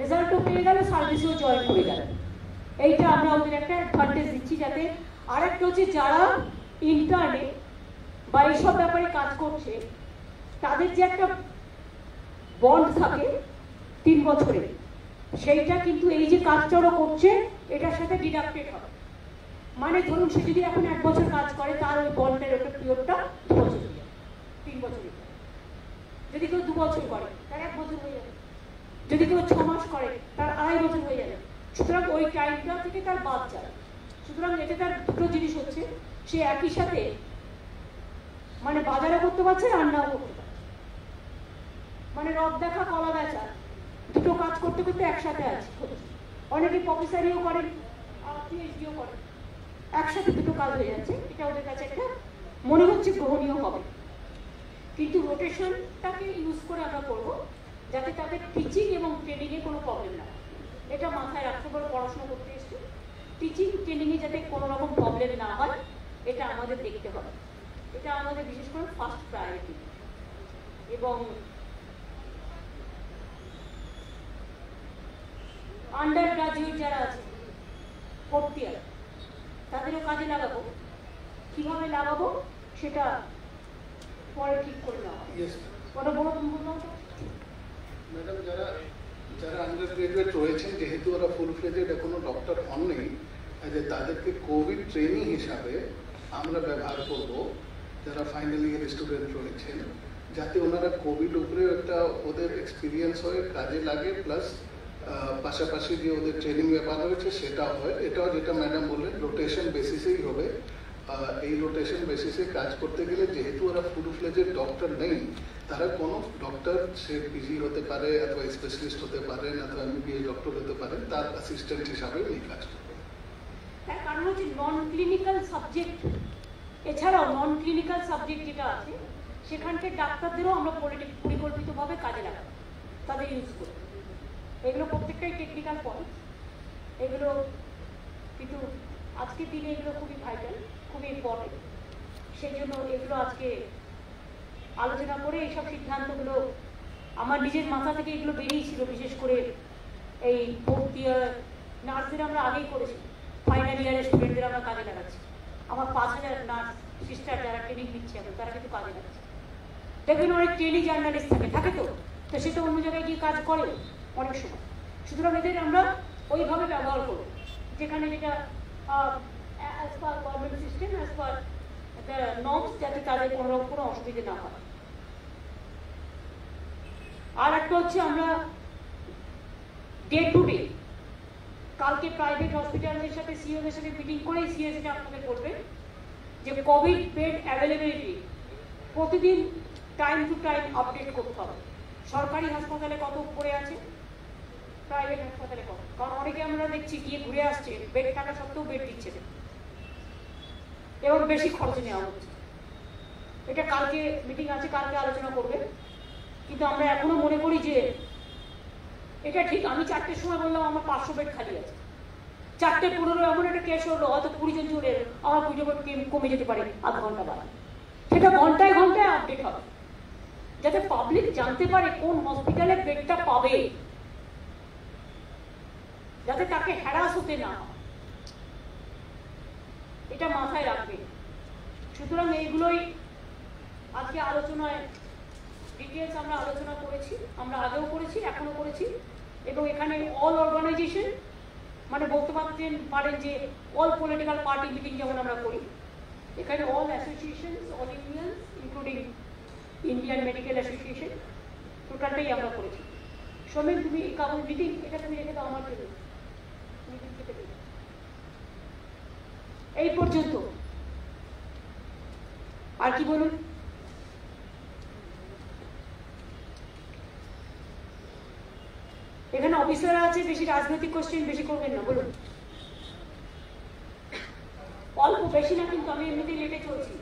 রেজাল্টও পেয়ে গেল, সার্ভিসেও জয়েন করে গেল। এইটা আমরা ওদের একটা অ্যাডভান্টেজ দিচ্ছি। যাতে আরেকটা হচ্ছে, যারা ইন্টার্নে বা এইসব ব্যাপারে কাজ করছে, তাদের যে একটা বন্ড থাকে 3 বছরের, সেইটা কিন্তু এই যে কাজটা ওরা করছে এটার সাথে ডিডাক্টেড হবে। মানে ধরুন সে যদি এখন 1 বছর কাজ করে, তার ওই বন্ডের একটা পিরিয়ডটা 2 বছর হয়ে যাবে, 3 বছর। যদি কেউ 2 বছর করে, তার 1 বছর হয়ে যাবে। যদি কেউ 6 মাস করে, তার 2.5 বছর হয়ে যাবে। সুতরাং ওই টাইমটা থেকে তার বাদ যায়। সুতরাং এতে তার দুটো জিনিস হচ্ছে, সে একই সাথে মানে বাজারও করতে পারছে, রান্নাও করতে পারছে। মানে রথ দেখা কলা বেচা দুটো কাজ করতে করতে একসাথে আছে। অনেকে প্রফেসরিও করেন, পিএইচডিও করেন, একসাথে দুটো কাজ হয়ে যাচ্ছে। এটা ওদের কাছে একটা মনে হচ্ছে গ্রহণীয় হবে। কিন্তু রোটেশনটাকে ইউজ করে আমরা করবো, যাতে তাদের টিচিং এবং ট্রেনিংয়ে কোনো প্রবলেম না হয়। এটা মাথায় রাখতে পারো, পড়াশোনা করতে এসছে, টিচিং ট্রেনিংয়ে যাতে কোনো রকম প্রবলেম না হয়, এটা আমাদের দেখতে হবে। এটা আমাদের বিশেষ করে ফার্স্ট প্রায়োরিটি। এবং আন্ডার গ্রাজুয়েট যারা আছে, ফোর্থ ইয়ার, তাদেরও কাজে লাগাবো। কিভাবে লাগাবো সেটা পরে ঠিক করে নেওয়া হবে। ওটা বড় ম্যাডাম, যারা আন্ডার গ্রাজুয়েট রয়েছেন, যেহেতু ওরা ফুল ফ্লেজেড এখনো ডক্টর হননি, যে তাদেরকে কোভিড ট্রেনিং হিসাবে আমরা ব্যবহার করব। যারা ফাইনাল ইয়ার স্টুডেন্ট রয়েছেন, যাতে ওনারা কোভিড উপরে একটা ওদের এক্সপিরিয়েন্স হয়ে কাজে লাগে, প্লাস পাশাপাশি যে ওদের ট্রেনিং ব্যাপার রয়েছে সেটা হয়। এটাও যেটা ম্যাডাম বললেন, রোটেশন বেসিসেই হবে। এই রোটেশন বেসিসে কাজ করতে গেলে, যেহেতু ওরা ফুল ফ্লেজের ডক্টর নেই, তারা কোনো ডক্টর, সে পিজি হতে পারে অথবা স্পেশালিস্ট হতে পারেন অথবা এমবিবিএস ডক্টর হতে পারেন, তার অ্যাসিস্ট্যান্ট হিসাবে এই কাজ করবে। তার কারণ হচ্ছে নন ক্লিনিক্যাল সাবজেক্ট, এছাড়াও নন ক্লিনিক্যাল সাবজেক্ট যেটা আছে, সেখানকার ডাক্তারদেরও আমরা পরিকল্পিতভাবে কাজে লাগাবো, তাদের ইউজ করব। এগুলো প্রত্যেকটাই টেকনিক্যাল পয়েন্ট। এগুলো কিন্তু আজকের দিনে এগুলো খুবই ভাইটাল, খুবই ইম্পর্টেন্ট। সেই জন্য এগুলো আজকে আলোচনা করে এইসব সিদ্ধান্তগুলো আমার নিজের মাথা থেকে এগুলো বেরিয়েছিল। বিশেষ করে এই ফোর্থ ইয়ার নার্সদের আমরা আগেই করেছি, ফাইনাল ইয়ারের স্টুডেন্টদের আমরা কাজে লাগাচ্ছি। আমার 5000 নার্স সিস্টার যারা ট্রেনিং দিচ্ছে এখন, তারা কিন্তু কাজে লাগাচ্ছে। দেখবেন অনেক ট্রেনিং জার্নালিস্ট থাকে, তো সে তো অন্য জায়গায় গিয়ে কাজ করে অনেক সময়। সুতরাং এদের আমরা ওইভাবে ব্যবহার করব, যেখানে যেটা as per government system, as per the norms, যাতে তাদের কোনো অসুবিধা না হয়। আর একটা হচ্ছে, আমরা ডে টু ডে কালকে প্রাইভেট হসপিটালের সাথে সিওদের সাথে মিটিং করে সিএসটা আপনাদের বলবেন যে কোভিড বেড অ্যাভেলেবিলিটি প্রতিদিন টাইম টু টাইম আপডেট করতে হবে। সরকারি হাসপাতালে কত উপরে আছে, প্রাইভেট হাসপাতালে কত। কারণ অনেকে আমরা দেখছি গিয়ে ঘুরে আসছে, বেড টাকা সত্ত্বেও বেড দিচ্ছে না, এবং বেশি খরচে নেওয়া হচ্ছে। এটা কালকে মিটিং আছে, কালকে আলোচনা করবে। কিন্তু আমরা এখনো মনে করি যে এটা ঠিক। আমি 4টের সময় বললাম আমার 500 বেড খালি আছে, 4:15 এমন একটা কেস হলো, হয়তো 20 জন চলে এলো, আমার 20 বেড কমে যেতে পারে আধ ঘন্টা বাদে। সেটা ঘন্টায় ঘন্টায় আপডেট হবে, যাতে পাবলিক জানতে পারে কোন হসপিটালে বেডটা পাবে, যাতে তাকে হ্যারাস হতে না হয়। এটা মাথায় রাখবে। সুতরাং এইগুলোই আজকে আলোচনায় ডিটেলস আমরা আলোচনা করেছি। আমরা আগেও করেছি, এখনো করেছি। এবং এখানে অল অর্গানাইজেশন, মানে বলতে পারেন যে অল পলিটিক্যাল পার্টি মিটিং যেমন আমরা করি, এখানে all associations, all unions, including Indian medical association, টোটালটাই আমরা করেছি। সমীর, তুমি কারণ মিটিং এটা তুমি রেখে দাও আমার জন্য, মিটিং থেকে দেবে। এই পর্যন্ত। আর কি বলুন? এখানে অফিসাররা আছে, বেশি রাজনৈতিক কোশ্চেন বেশি করবেন না, বলুন। অল্প খুব বেশি না, কিন্তু আমি এমনিতেই লেটে চলছি।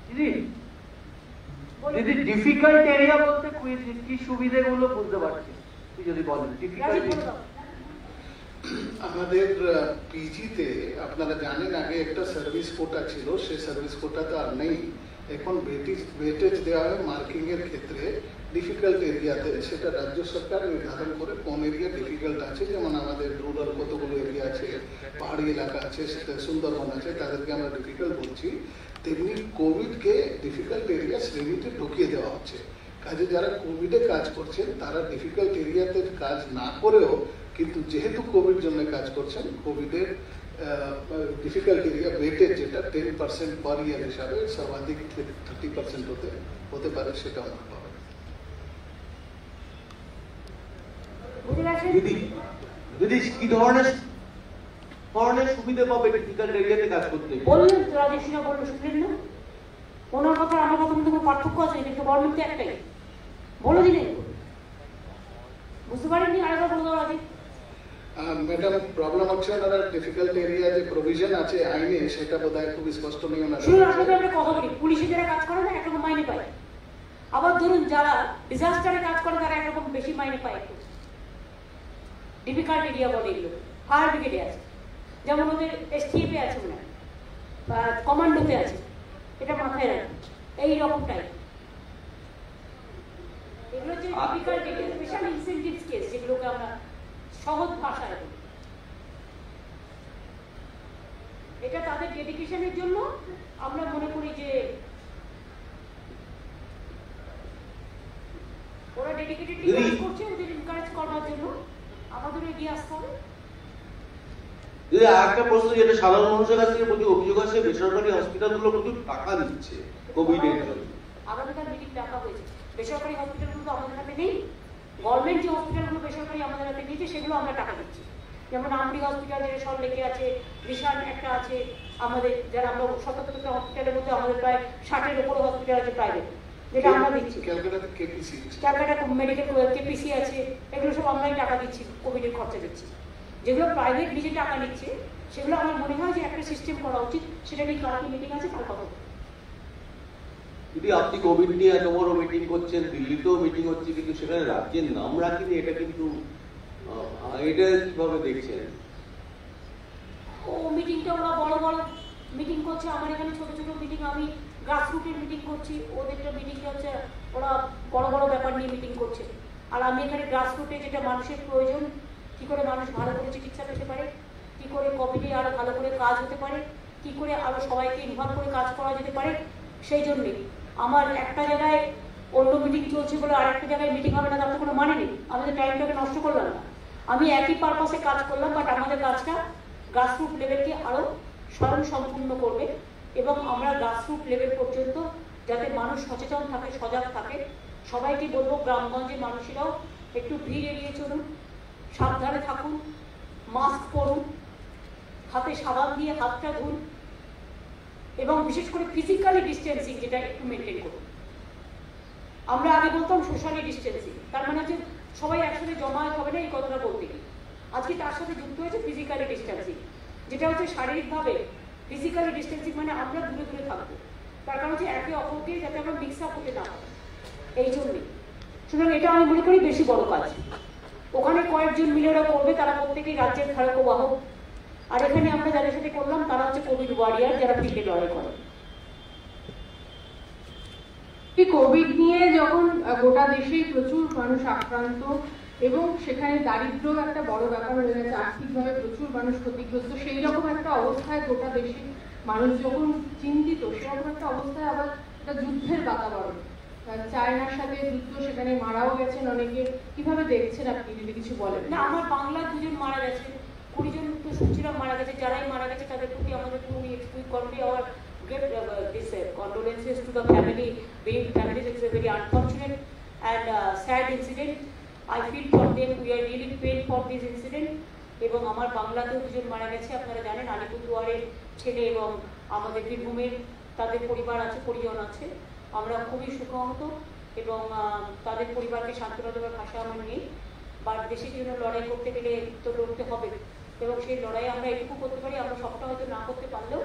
দিদি ডিফিকাল্ট এরিয়া বলতে কি সুবিধাগুলো বুঝতে পারছি, তুই যদি বলেন ডিফিকাল্ট। আমাদের পিজিতে আপনারা জানেন আগে একটা সার্ভিস কোটা ছিল, সেই সার্ভিস কোটা তো আর নেই। এখন ওয়েটেজ দেওয়া হয় মার্কিং এর ক্ষেত্রে ডিফিকাল্ট এরিয়াতে, সেটা রাজ্য সরকার নির্ধারণ করে কোন এরিয়া ডিফিকাল্ট আছে। যেমন আমাদের রুরাল কতগুলো এরিয়া আছে, পাহাড়ি এলাকা আছে, সেটা সুন্দরবন আছে, তাদেরকে আমরা ডিফিকাল্ট বলছি। তেমনি কোভিডকে ডিফিকাল্ট এরিয়া শ্রেণীতে ঢুকিয়ে দেওয়া হচ্ছে। কাজে যারা কোভিডে কাজ করছেন তারা ডিফিকাল্ট এরিয়াতে কাজ না করেও কিন্তু যেহেতু কোভিড জন্য কাজ করছেন, কোভিডের ডিফিকাল্ট এরিয়া ওয়েটেজ যেটা 10% পার ইয়ার হিসাবে সর্বাধিক 30% হতে পারে, সেটা আমরা পাবো। দিদি দিদি কি ধরনের সুবিধা পাবে ডিফিকাল্ট এরিয়াতে কাজ করতে? বললেন রাজেশ সিনহা বললো, শুনলেন না? ওনার কথা আমার কথা মধ্যে কোনো পার্থক্য আছে? কিন্তু গভর্নমেন্ট তো একটাই, বলে দিলেন। বুঝতে পারেননি? আরেকবার বলে দেওয়া আছে। ম্যাডাম প্রবলেম হচ্ছে ওনারা ডিফিকাল্ট এরিয়া যে প্রভিশন আছে আইনে, সেটা বোধহয় খুব স্পষ্ট নেই ওনারা। শুনুন, আপনাদের একটা কথা বলি, পুলিশে যারা কাজ করে না একরকম মাইনে পায়, আবার ধরুন যারা ডিজাস্টারে কাজ করে তারা একরকম বেশি মাইনে পায়। ডিফিকাল্ট এরিয়া বলে এগুলো। ফায়ার ব্রিগেডে আছে, যেমন ওদের এসটিএফে আছে, মনে হয় কমান্ডোতে আছে, এটা মাথায় রাখুন। এইরকম টাইপ এগুলো হচ্ছে ডিফিকাল্ট এরিয়া, স্পেশাল ইনসেনটিভস কেস, যেগুলোকে আমরা সহজ ভাষায় বলি। এটা তাদের ডেডিকেশনের জন্য আমরা মনে করি যে ওরা ডেডিকেটেডলি কাজ করছে, ওদের এনকারেজ করার জন্য আমাদের এগিয়ে আসতে হবে। যদি আরেকটা প্রশ্ন, যেটা সাধারণ মানুষের কাছ থেকে প্রচুর অভিযোগ আছে, বেসরকারি হসপিটালগুলো প্রচুর টাকা দিচ্ছে কোভিডের জন্য। আগামীকাল মিটিং ডাকা হয়েছে, বেসরকারি হসপিটালগুলো তো আমাদের হাতে নেই। গভর্নমেন্ট যে হসপিটালগুলো বেসরকারি আমাদের হাতে নিয়েছে সেগুলো আমরা টাকা দিচ্ছি। যেমন আমরি হসপিটাল যেটা সল্টলেকে আছে, রিশান একটা আছে, আমাদের যারা আমরা 77টা হসপিটালের মধ্যে আমাদের প্রায় 60-এর উপরে হসপিটাল আছে প্রাইভেট, যেটা আমরা দিচ্ছি। ক্যালকাটা মেডিকেল কেপিসি আছে, এগুলো সব আমরাই টাকা দিচ্ছি, কোভিডের খরচা দিচ্ছি। যেগুলো প্রাইভেট নিজে টাকা নিচ্ছে সেগুলো আমার মনে হয় যে একটা সিস্টেম করা উচিত, সেটা নিয়ে কালকে মিটিং আছে, তার কথা। যদি আপনি কোভিড নিয়ে এত বড় মিটিং করছেন, দিল্লিতেও মিটিং হচ্ছে, কিন্তু সেখানে রাজ্যের নাম রাখিনি, এটা কিন্তু এটা কিভাবে দেখছেন? ও মিটিংটা ওরা বড় বড় মিটিং করছে, আমার এখানে ছোট ছোট মিটিং, আমি গ্রাসরুটের মিটিং করছি, ওদেরটা মিটিংটা হচ্ছে ওরা বড় বড় ব্যাপার নিয়ে মিটিং করছে। আর আমি এখানে গ্রাসরুটে যেটা মানুষের প্রয়োজন, কি করে মানুষ ভালো করে চিকিৎসা পেতে পারে, কি করে কোভিডে আরো ভালো করে কাজ হতে পারে, কি করে আরো সবাইকে ইনভলভ করে কাজ করা যেতে পারে, সেই জন্যে আমার একটা জায়গায় অন্য মিটিং চলছে বলে আর একটা জায়গায় মিটিং হবে না, তার তো কোনো মানে নেই। আমাদের টাইমটাকে নষ্ট করলাম না, আমি একই পারপাসে কাজ করলাম, বাট আমাদের কাজটা গ্রাসরুট লেভেলকে আরো স্বয়ং সম্পূর্ণ করবে এবং আমরা গ্রাসরুট লেভেল পর্যন্ত যাতে মানুষ সচেতন থাকে, সজাগ থাকে। সবাইকে বলবো গ্রামগঞ্জের মানুষেরাও একটু ভিড় এড়িয়ে চলুন, সাবধানে থাকুন, মাস্ক পরুন, হাতে সাবান দিয়ে হাতটা ধুন এবং বিশেষ করে ফিজিক্যালি ডিস্টেন্সিং যেটা একটু মেনটেন করুন। আমরা আগে বলতাম সোশ্যালি ডিস্টেন্সিং, তার মানে হচ্ছে সবাই একসাথে জমায়েত হবে না, এই কথাটা বলতে গেলে আজকে তার সাথে যুক্ত হয়েছে ফিজিক্যালি ডিস্টেন্সিং, যেটা হচ্ছে শারীরিকভাবে ফিজিক্যালি ডিস্টেন্সিং, মানে আমরা দূরে দূরে থাকবো, তার কারণ হচ্ছে একে অপরকে যাতে আমরা মিক্স আপ হতে না হয়, এই জন্যে। সুতরাং এটা আমি মনে করি বেশি বড় কাজ। ওখানে কয়েকজন মিলে ওরা করবে, তারা প্রত্যেকেই রাজ্যের ধারক বাহক, আর এখানে আমরা যাদের সাথে করলাম তারা হচ্ছে কোভিড ওয়ারিয়ার, যারা ফিল্ডে লড়াই করে। কোভিড নিয়ে যখন গোটা দেশেই প্রচুর মানুষ আক্রান্ত এবং সেখানে দারিদ্র একটা বড় ব্যাপার হয়ে গেছে, আর্থিকভাবে প্রচুর মানুষ ক্ষতিগ্রস্ত, সেই রকম একটা অবস্থায় গোটা দেশে মানুষ যখন চিন্তিত, সেরকম একটা অবস্থায় আবার একটা যুদ্ধের বাতাবরণ, চায়নার সাথে যুদ্ধ, সেখানে মারাও গেছেন অনেকে, কিভাবে দেখছেন আপনি, যদি কিছু বলেন? না, আমার বাংলার 2 জন মারা গেছে, 20 জন তো শুনছিলাম মারা গেছে, যারাই মারা গেছে তাদের প্রতি আমাদের convey our this condolences to the family, being families. It's a very unfortunate and sad incident. I feel for them, we are really paid for this incident. এবং আমার বাংলাতেও 2 জন মারা গেছে, আপনারা জানেন, আলিপুরদুয়ারের ছেলে এবং আমাদের বীরভূমের তাদের পরিবার আছে, পরিজন আছে। আমরা খুবই শোকাহত এবং তাদের পরিবারকে সান্ত্বনা দেওয়ার ভাষা আমার নেই। বা দেশের জন্য লড়াই করতে গেলে তো লড়তে হবে, এবং সেই লড়াই আমরা এটুকু করতে পারি, আমরা সবটা হয়তো না করতে পারলেও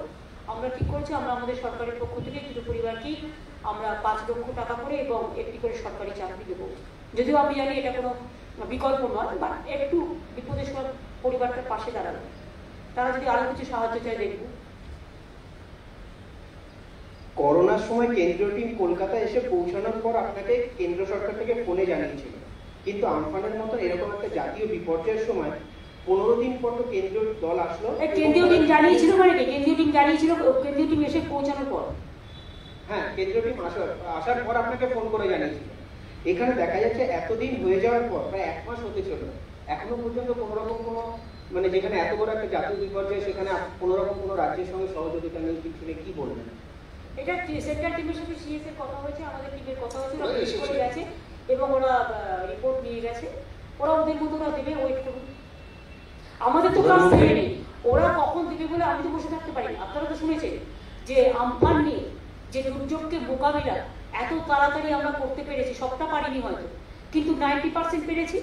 আমরা ঠিক করেছি আমরা আমাদের সরকারের পক্ষ থেকে দুটো পরিবারকেই আমরা 5 লক্ষ টাকা করে এবং একটি করে সরকারি চাকরি দেবো। যদিও আমি জানি এটা কোনো বিকল্প নয়, বা একটু বিপদের সময় পরিবারটার পাশে দাঁড়ানো, তারা যদি আরো কিছু সাহায্য চায় দেখব। করোনার সময় কেন্দ্রীয় টিম কলকাতা এসে পৌঁছানোর পর আপনাকে কেন্দ্র সরকার থেকে ফোনে জানিয়েছিল, কিন্তু আমফানের মতো এরকম একটা জাতীয় বিপর্যয়ের সময় 15 দিন পর তো কেন্দ্রীয় দল আসলো। কেন্দ্রীয় টিম জানিয়েছিল মানে কি? কেন্দ্রীয় টিম জানিয়েছিল কেন্দ্রীয় টিম এসে পৌঁছানোর পর? হ্যাঁ, কেন্দ্রীয় টিম আসার পর আপনাকে ফোন করে জানিয়েছিল। এখানে দেখা যাচ্ছে এতদিন হয়ে যাওয়ার পর প্রায় 1 মাস হতে চলল, এখনো পর্যন্ত কোনো রকম কোনো মানে যেখানে এত বড় একটা জাতীয় বিপর্যয় সেখানে কোনো রকম কোনো রাজ্যের সঙ্গে সহযোগিতা নেই, কিছু নেই, কি বলবেন? এটা সেন্ট্রাল টিমের সাথে সিএস এর কথা হয়েছে, আমাদের টিমের কথা হয়েছে, ওরা পেশ করে গেছে এবং ওরা রিপোর্ট নিয়ে গেছে, ওরা ওদের মতো ওরা দেবে, ওয়েট করুন। আমাদের তো কাজ দেবে নেই, ওরা কখন দেবে বলে আমি তো বসে থাকতে পারি না। আপনারা তো শুনেছেন যে আমফান নিয়ে যে দুর্যোগকে মোকাবিলা এত তাড়াতাড়ি আমরা করতে পেরেছি, সবটা পারিনি হয়তো, কিন্তু 90% পেরেছি।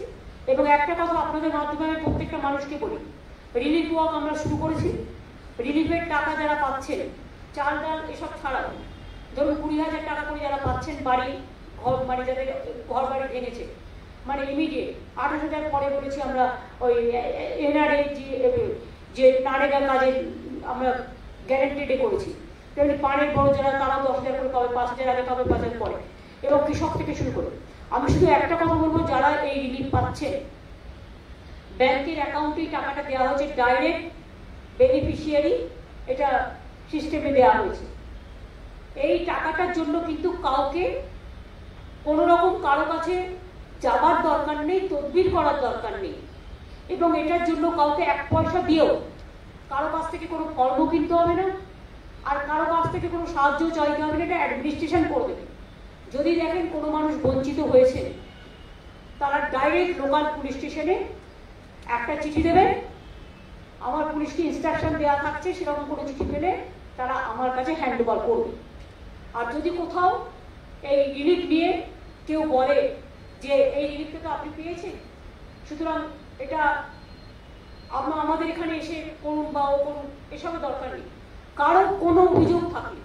এবং একটা কথা আপনাদের মাধ্যমে আমি প্রত্যেকটা মানুষকে বলি, রিলিফ ওয়ার্ক আমরা শুরু করেছি। রিলিফের টাকা যারা পাচ্ছেন, চাল ডাল এসব ছাড়াও ধরুন 20,000 টাকা করে যারা পাচ্ছেন, বাড়ি ঘর মানে যাদের ঘর বাড়ি ভেঙেছে, মানে ইমিডিয়েট 28,000 পরে বলেছি আমরা ওই এনআরএ যে নারেগা কাজে আমরা গ্যারেন্টেডে করেছি, তেমনি পানের বড় যারা তারা 10,000 করে পাবে, 5,000 আগে পাবে, 5,000 পরে, এবং কৃষক থেকে শুরু করে। আমি শুধু একটা কথা বলবো, যারা এই রিলিফ পাচ্ছে ব্যাংকের অ্যাকাউন্টেই টাকাটা দেওয়া হচ্ছে, ডাইরেক্ট বেনিফিশিয়ারি এটা সিস্টেমে দেওয়া হয়েছে। এই টাকাটার জন্য কিন্তু কাউকে কোনো রকম কারো কাছে যাবার দরকার নেই, তদবির করার দরকার নেই, এবং এটার জন্য কাউকে 1 পয়সা দিয়েও কারো কাছ থেকে কোনো কর্ম কিনতে হবে না, আর কারো কাছ থেকে কোনো সাহায্য চাইতে হবে না, এটা অ্যাডমিনিস্ট্রেশন করে দেবে। যদি দেখেন কোনো মানুষ বঞ্চিত হয়েছে, তারা ডাইরেক্ট লোকাল পুলিশ স্টেশনে একটা চিঠি দেবে, আমার পুলিশকে ইনস্ট্রাকশন দেওয়া থাকছে, সেরকম কোনো চিঠি পেলে তারা আমার কাছে হ্যান্ড ওভার করবে। আর যদি কোথাও এই রিলিফ নিয়ে কেউ বলে যে এই রিলিফটা তো আপনি পেয়েছেন, সুতরাং এটা আমাদের এখানে এসে করুন বা ও করুন, এসবের দরকার নেই। কারো কোনো অভিযোগ থাকলে,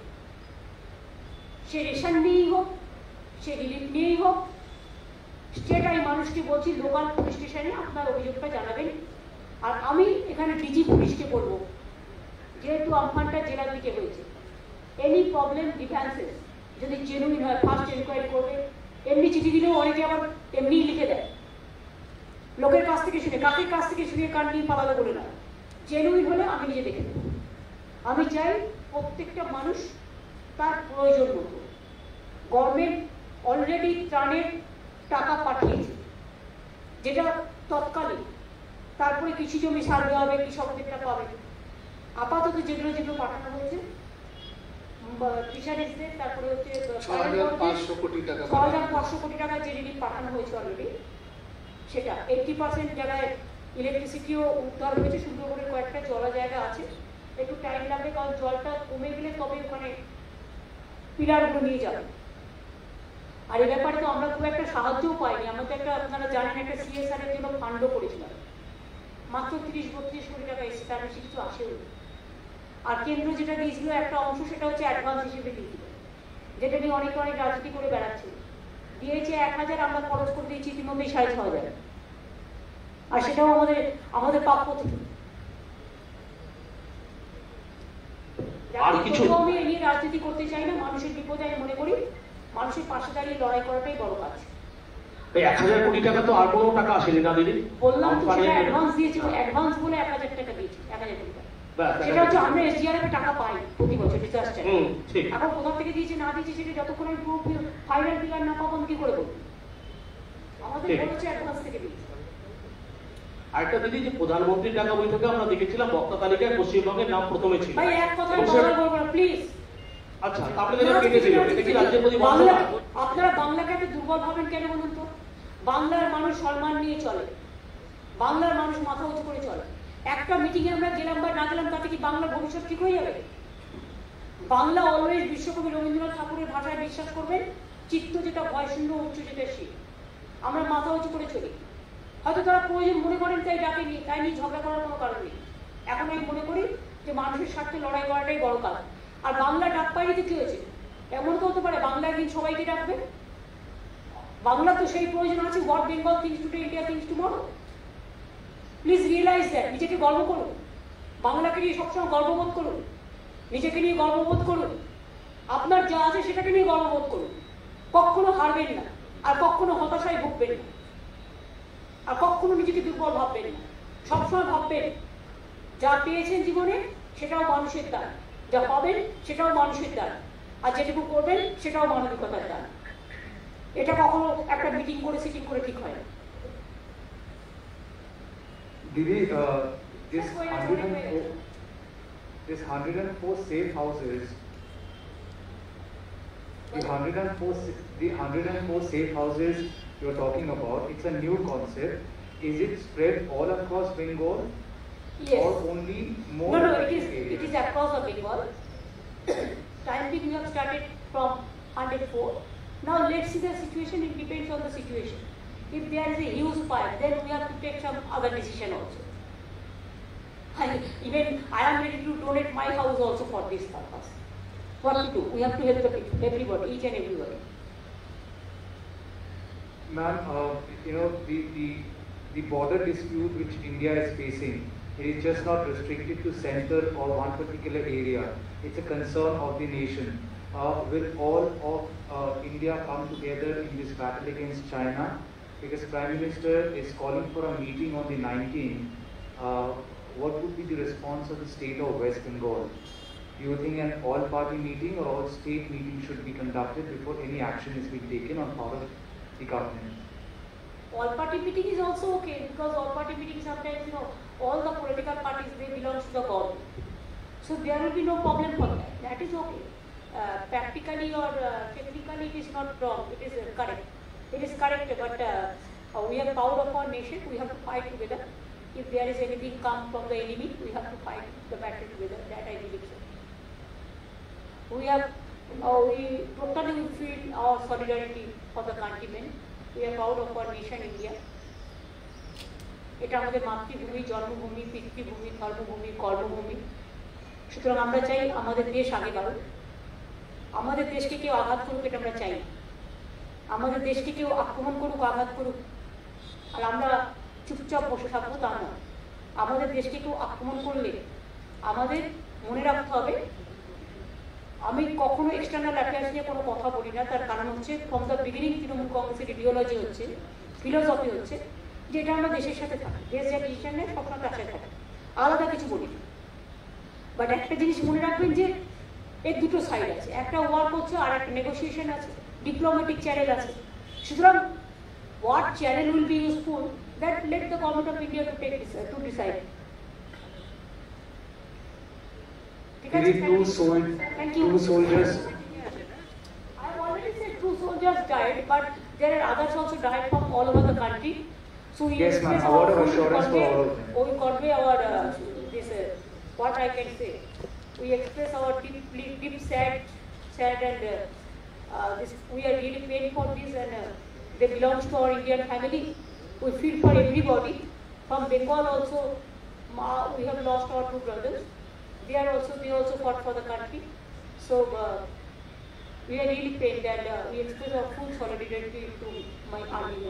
সে রেশন নিয়েই হোক, সে রিলিফ নিয়েই হোক, স্টেট আমি মানুষকে বলছি লোকাল পুলিশ স্টেশনে আপনার অভিযোগটা জানাবেন। আর আমি এখানে ডিজি পুলিশকে বলবো, যেহেতু আমফানটা জেলার দিকে হয়েছে, এনি প্রবলেম ডিফেন্সেস যদি জেনুইন হয় ফার্স্ট এনকোয়ারি করবে। এমনি চিঠি দিলেও অনেকে আবার এমনিই লিখে দেয়, লোকের কাছ থেকে শুনে, কাকের কাছ থেকে শুনে কান নিয়ে পালালো বলে না, জেনুইন হলে আমি নিজে দেখে দেবো। আমি চাই প্রত্যেকটা মানুষ তার প্রয়োজন মতো, গভর্নমেন্ট অলরেডি ত্রাণের টাকা পাঠিয়েছে যেটা তৎকালীন, তারপরে কৃষি জমি সার দেওয়া হবে, কৃষকদেরটা পাবে। আপাতত যেগুলো যেগুলো পাঠানো হয়েছে ফিশারিজদের, তারপরে হচ্ছে 6,500 কোটি টাকা, 6,500 কোটি টাকা যে রিলিফ পাঠানো হয়েছে অলরেডি, সেটা 80% জায়গায় ইলেকট্রিসিটিও উদ্ধার হয়েছে। সুন্দরবনের কয়েকটা জলা জায়গা আছে, একটু টাইম লাগবে, কারণ জলটা কমে গেলে তবে ওখানে পিলারগুলো নিয়ে যাবে। আর এই ব্যাপারে তো আমরা খুব একটা সাহায্যও পাইনি। আমরা তো একটা, আপনারা জানেন, একটা সিএসআর এর জন্য ফান্ডও করেছিলাম, মাত্র 30-32 কোটি টাকা এসেছে, তার বেশি কিছু আসেও। আর কেন্দ্র যেটা দিয়েছিল একটা অংশ, সেটা হচ্ছে অ্যাডভান্স হিসেবে দিয়েছিল, যেটা নিয়ে অনেক রাজনীতি করে বেড়াচ্ছে। দিয়েছে 1,000, আমরা খরচ করে দিয়েছি ইতিমধ্যেই 6,500, আর সেটাও আমাদের প্রাপ্য থেকে। আর কিছু আমি এ নিয়ে রাজনীতি করতে চাই না, মানুষের বিপদে আমি মনে করি মানুষের পাশে দাঁড়িয়ে লড়াই করাটাই বড় কাজ। 1,000 কোটি টাকা তো আর কোনো টাকা আসেনি না দিদি, বললাম তো, সেটা অ্যাডভান্স দিয়েছিল, অ্যাডভান্স বলে 1,000 টাকা দিয়েছি, 1,000 কোটি টাকা। সেটা হচ্ছে আমরা এসডিআরএফ এ টাকা পাই প্রতি বছর ডিজাস্টার। এখন কোথা থেকে দিয়েছে না দিয়েছে সেটা যতক্ষণ আমি পুরো ফাইনাল ফিগার না পাবো আমি কি করে বলবো? আমাদের বলেছে অ্যাডভান্স থেকে দিয়েছে। আরেকটা দিদি, যে প্রধানমন্ত্রীর টাকা বৈঠকে আমরা দেখেছিলাম বক্তা তালিকায় পশ্চিমবঙ্গের নাম প্রথমে ছিল। ভাই এক কথা বলবো না প্লিজ। আচ্ছা, আপনাদের কেটে ছিল, এটা কি রাজ্যের প্রতি বাংলা? আপনারা বাংলাকে এত দুর্বল ভাবেন কেন বলুন তো? বাংলার মানুষ সম্মান নিয়ে চলে, বাংলার মানুষ মাথা উঁচু করে চলে। একটা মিটিং এ আমরা গেলাম বা না গেলাম তাতে কি বাংলার ভবিষ্যৎ ঠিক হয়ে যাবে? বাংলা অলওয়েজ বিশ্বকবি রবীন্দ্রনাথ ঠাকুরের ভাষায় বিশ্বাস করবেন, চিত্ত যেটা ভয় শূন্য, উচ্চ যেটা শীত। আমরা মাথা উঁচু করে চলি, হয়তো তারা প্রয়োজন মনে করেন তাই ডাকেনি, তাই নিয়ে ঝগড়া করার কোনো কারণ নেই। এখন আমি মনে করি যে মানুষের স্বার্থে লড়াই করাটাই বড় কাজ। আর বাংলা ডাক পাইনি তো কি হয়েছে? এমন তো হতে পারে বাংলা একদিন সবাইকে ডাকবে। বাংলা তো সেই প্রয়োজন আছে, what Bengal thinks today, India thinks tomorrow. Please realise that. নিজেকে গর্ব করুন, বাংলাকে নিয়ে সবসময় গর্ববোধ করুন, নিজেকে নিয়ে গর্ববোধ করুন, আপনার যা আছে সেটাকে নিয়ে গর্ববোধ করুন। কখনো হারবেন না, আর কখনো হতাশায় ভুগবেন না, আর কখনো নিজেকে দুর্বল ভাববেন না। সবসময় ভাববেন যা পেয়েছেন জীবনে সেটাও মানুষের দান, যা পাবেন সেটাও মানুষের দান, আর যেটুকু করবেন সেটাও মানবিকতার দান। এটা কখনো একটা মিটিং করে সিটিং করে ঠিক হয় না। Didi, this 104 safe houses, the 104 safe houses you're talking about, it's a new concept. Is it spread all across Bengal? Yes. Or only more? No, it is across the Bengal. Time being we have started from 104. Now let's see the situation. It depends on the situation. If there is a huge fire, then we have to take some other decision also. Even I am ready to donate my house also for this purpose. What to do? We have to help the people, everybody, each and everybody. Ma'am, the border dispute which India is facing, it is just not restricted to center or one particular area. It's a concern of the nation. Will all of India come together in this battle against China? Because Prime Minister is calling for a meeting on the 19th. What would be the response of the state of West Bengal? Do you think an all-party meeting or all-state meeting should be conducted before any action is being taken on part of the government? All-party meeting is also okay, because all-party meeting sometimes, all the political parties, they belong to the government. So there will be no problem for that. That is okay. Practically or technically it is not wrong. It is correct. It is correct, but we are proud of our nation. We have to fight together. If there is anything come from the enemy, we have to fight the battle together. That I believe so. We totally feel our solidarity for the countrymen. We are proud of our nation, India. এটা আমাদের মাতৃভূমি, জন্মভূমি, পিতৃভূমি, ধর্মভূমি, কর্মভূমি। সুতরাং আমরা চাই আমাদের দেশ আগে বাড়ুক। আমাদের দেশকে কেউ আঘাত করুক এটা আমরা চাই। আমাদের দেশকে কেউ আক্রমণ করুক, আঘাত করুক, আর আমরা চুপচাপ বসে থাকবো তা না। আমাদের দেশকে কেউ আক্রমণ করলে আমাদের মনে রাখতে হবে, আমি কখনো এক্সটার্নাল অ্যাফেয়ার্স নিয়ে কোনো কথা বলি না। তার কারণ হচ্ছে ফ্রম দ্য বিগিনিং তৃণমূল কংগ্রেসের ইডিওলজি হচ্ছে, ফিলোসফি হচ্ছে যে এটা আমরা দেশের সাথে থাকি, দেশ যা ডিসিশন নেয় সবসময় তার সাথে থাকে, আলাদা কিছু বলি না। বাট একটা জিনিস মনে রাখবেন যে এর দুটো সাইড আছে, একটা ওয়ার্ক হচ্ছে আর একটা নেগোসিয়েশন আছে, ডিপ্লোম্যাটিক চ্যানেল আছে। সুতরাং what channel will be useful, that let the government of India to decide. Two soldiers. I've already said 2 soldiers died, but there are others also died from all over the country. So we Yes, ma'am. A word of assurance for all of them. We convey our what I can say. We express our deep sad and we are really pained for this, and they belong to our Indian family. We feel for everybody. From Bengal also, we have lost our 2 brothers. They also fought for the country. So we are really pained, and we express our full solidarity to my army.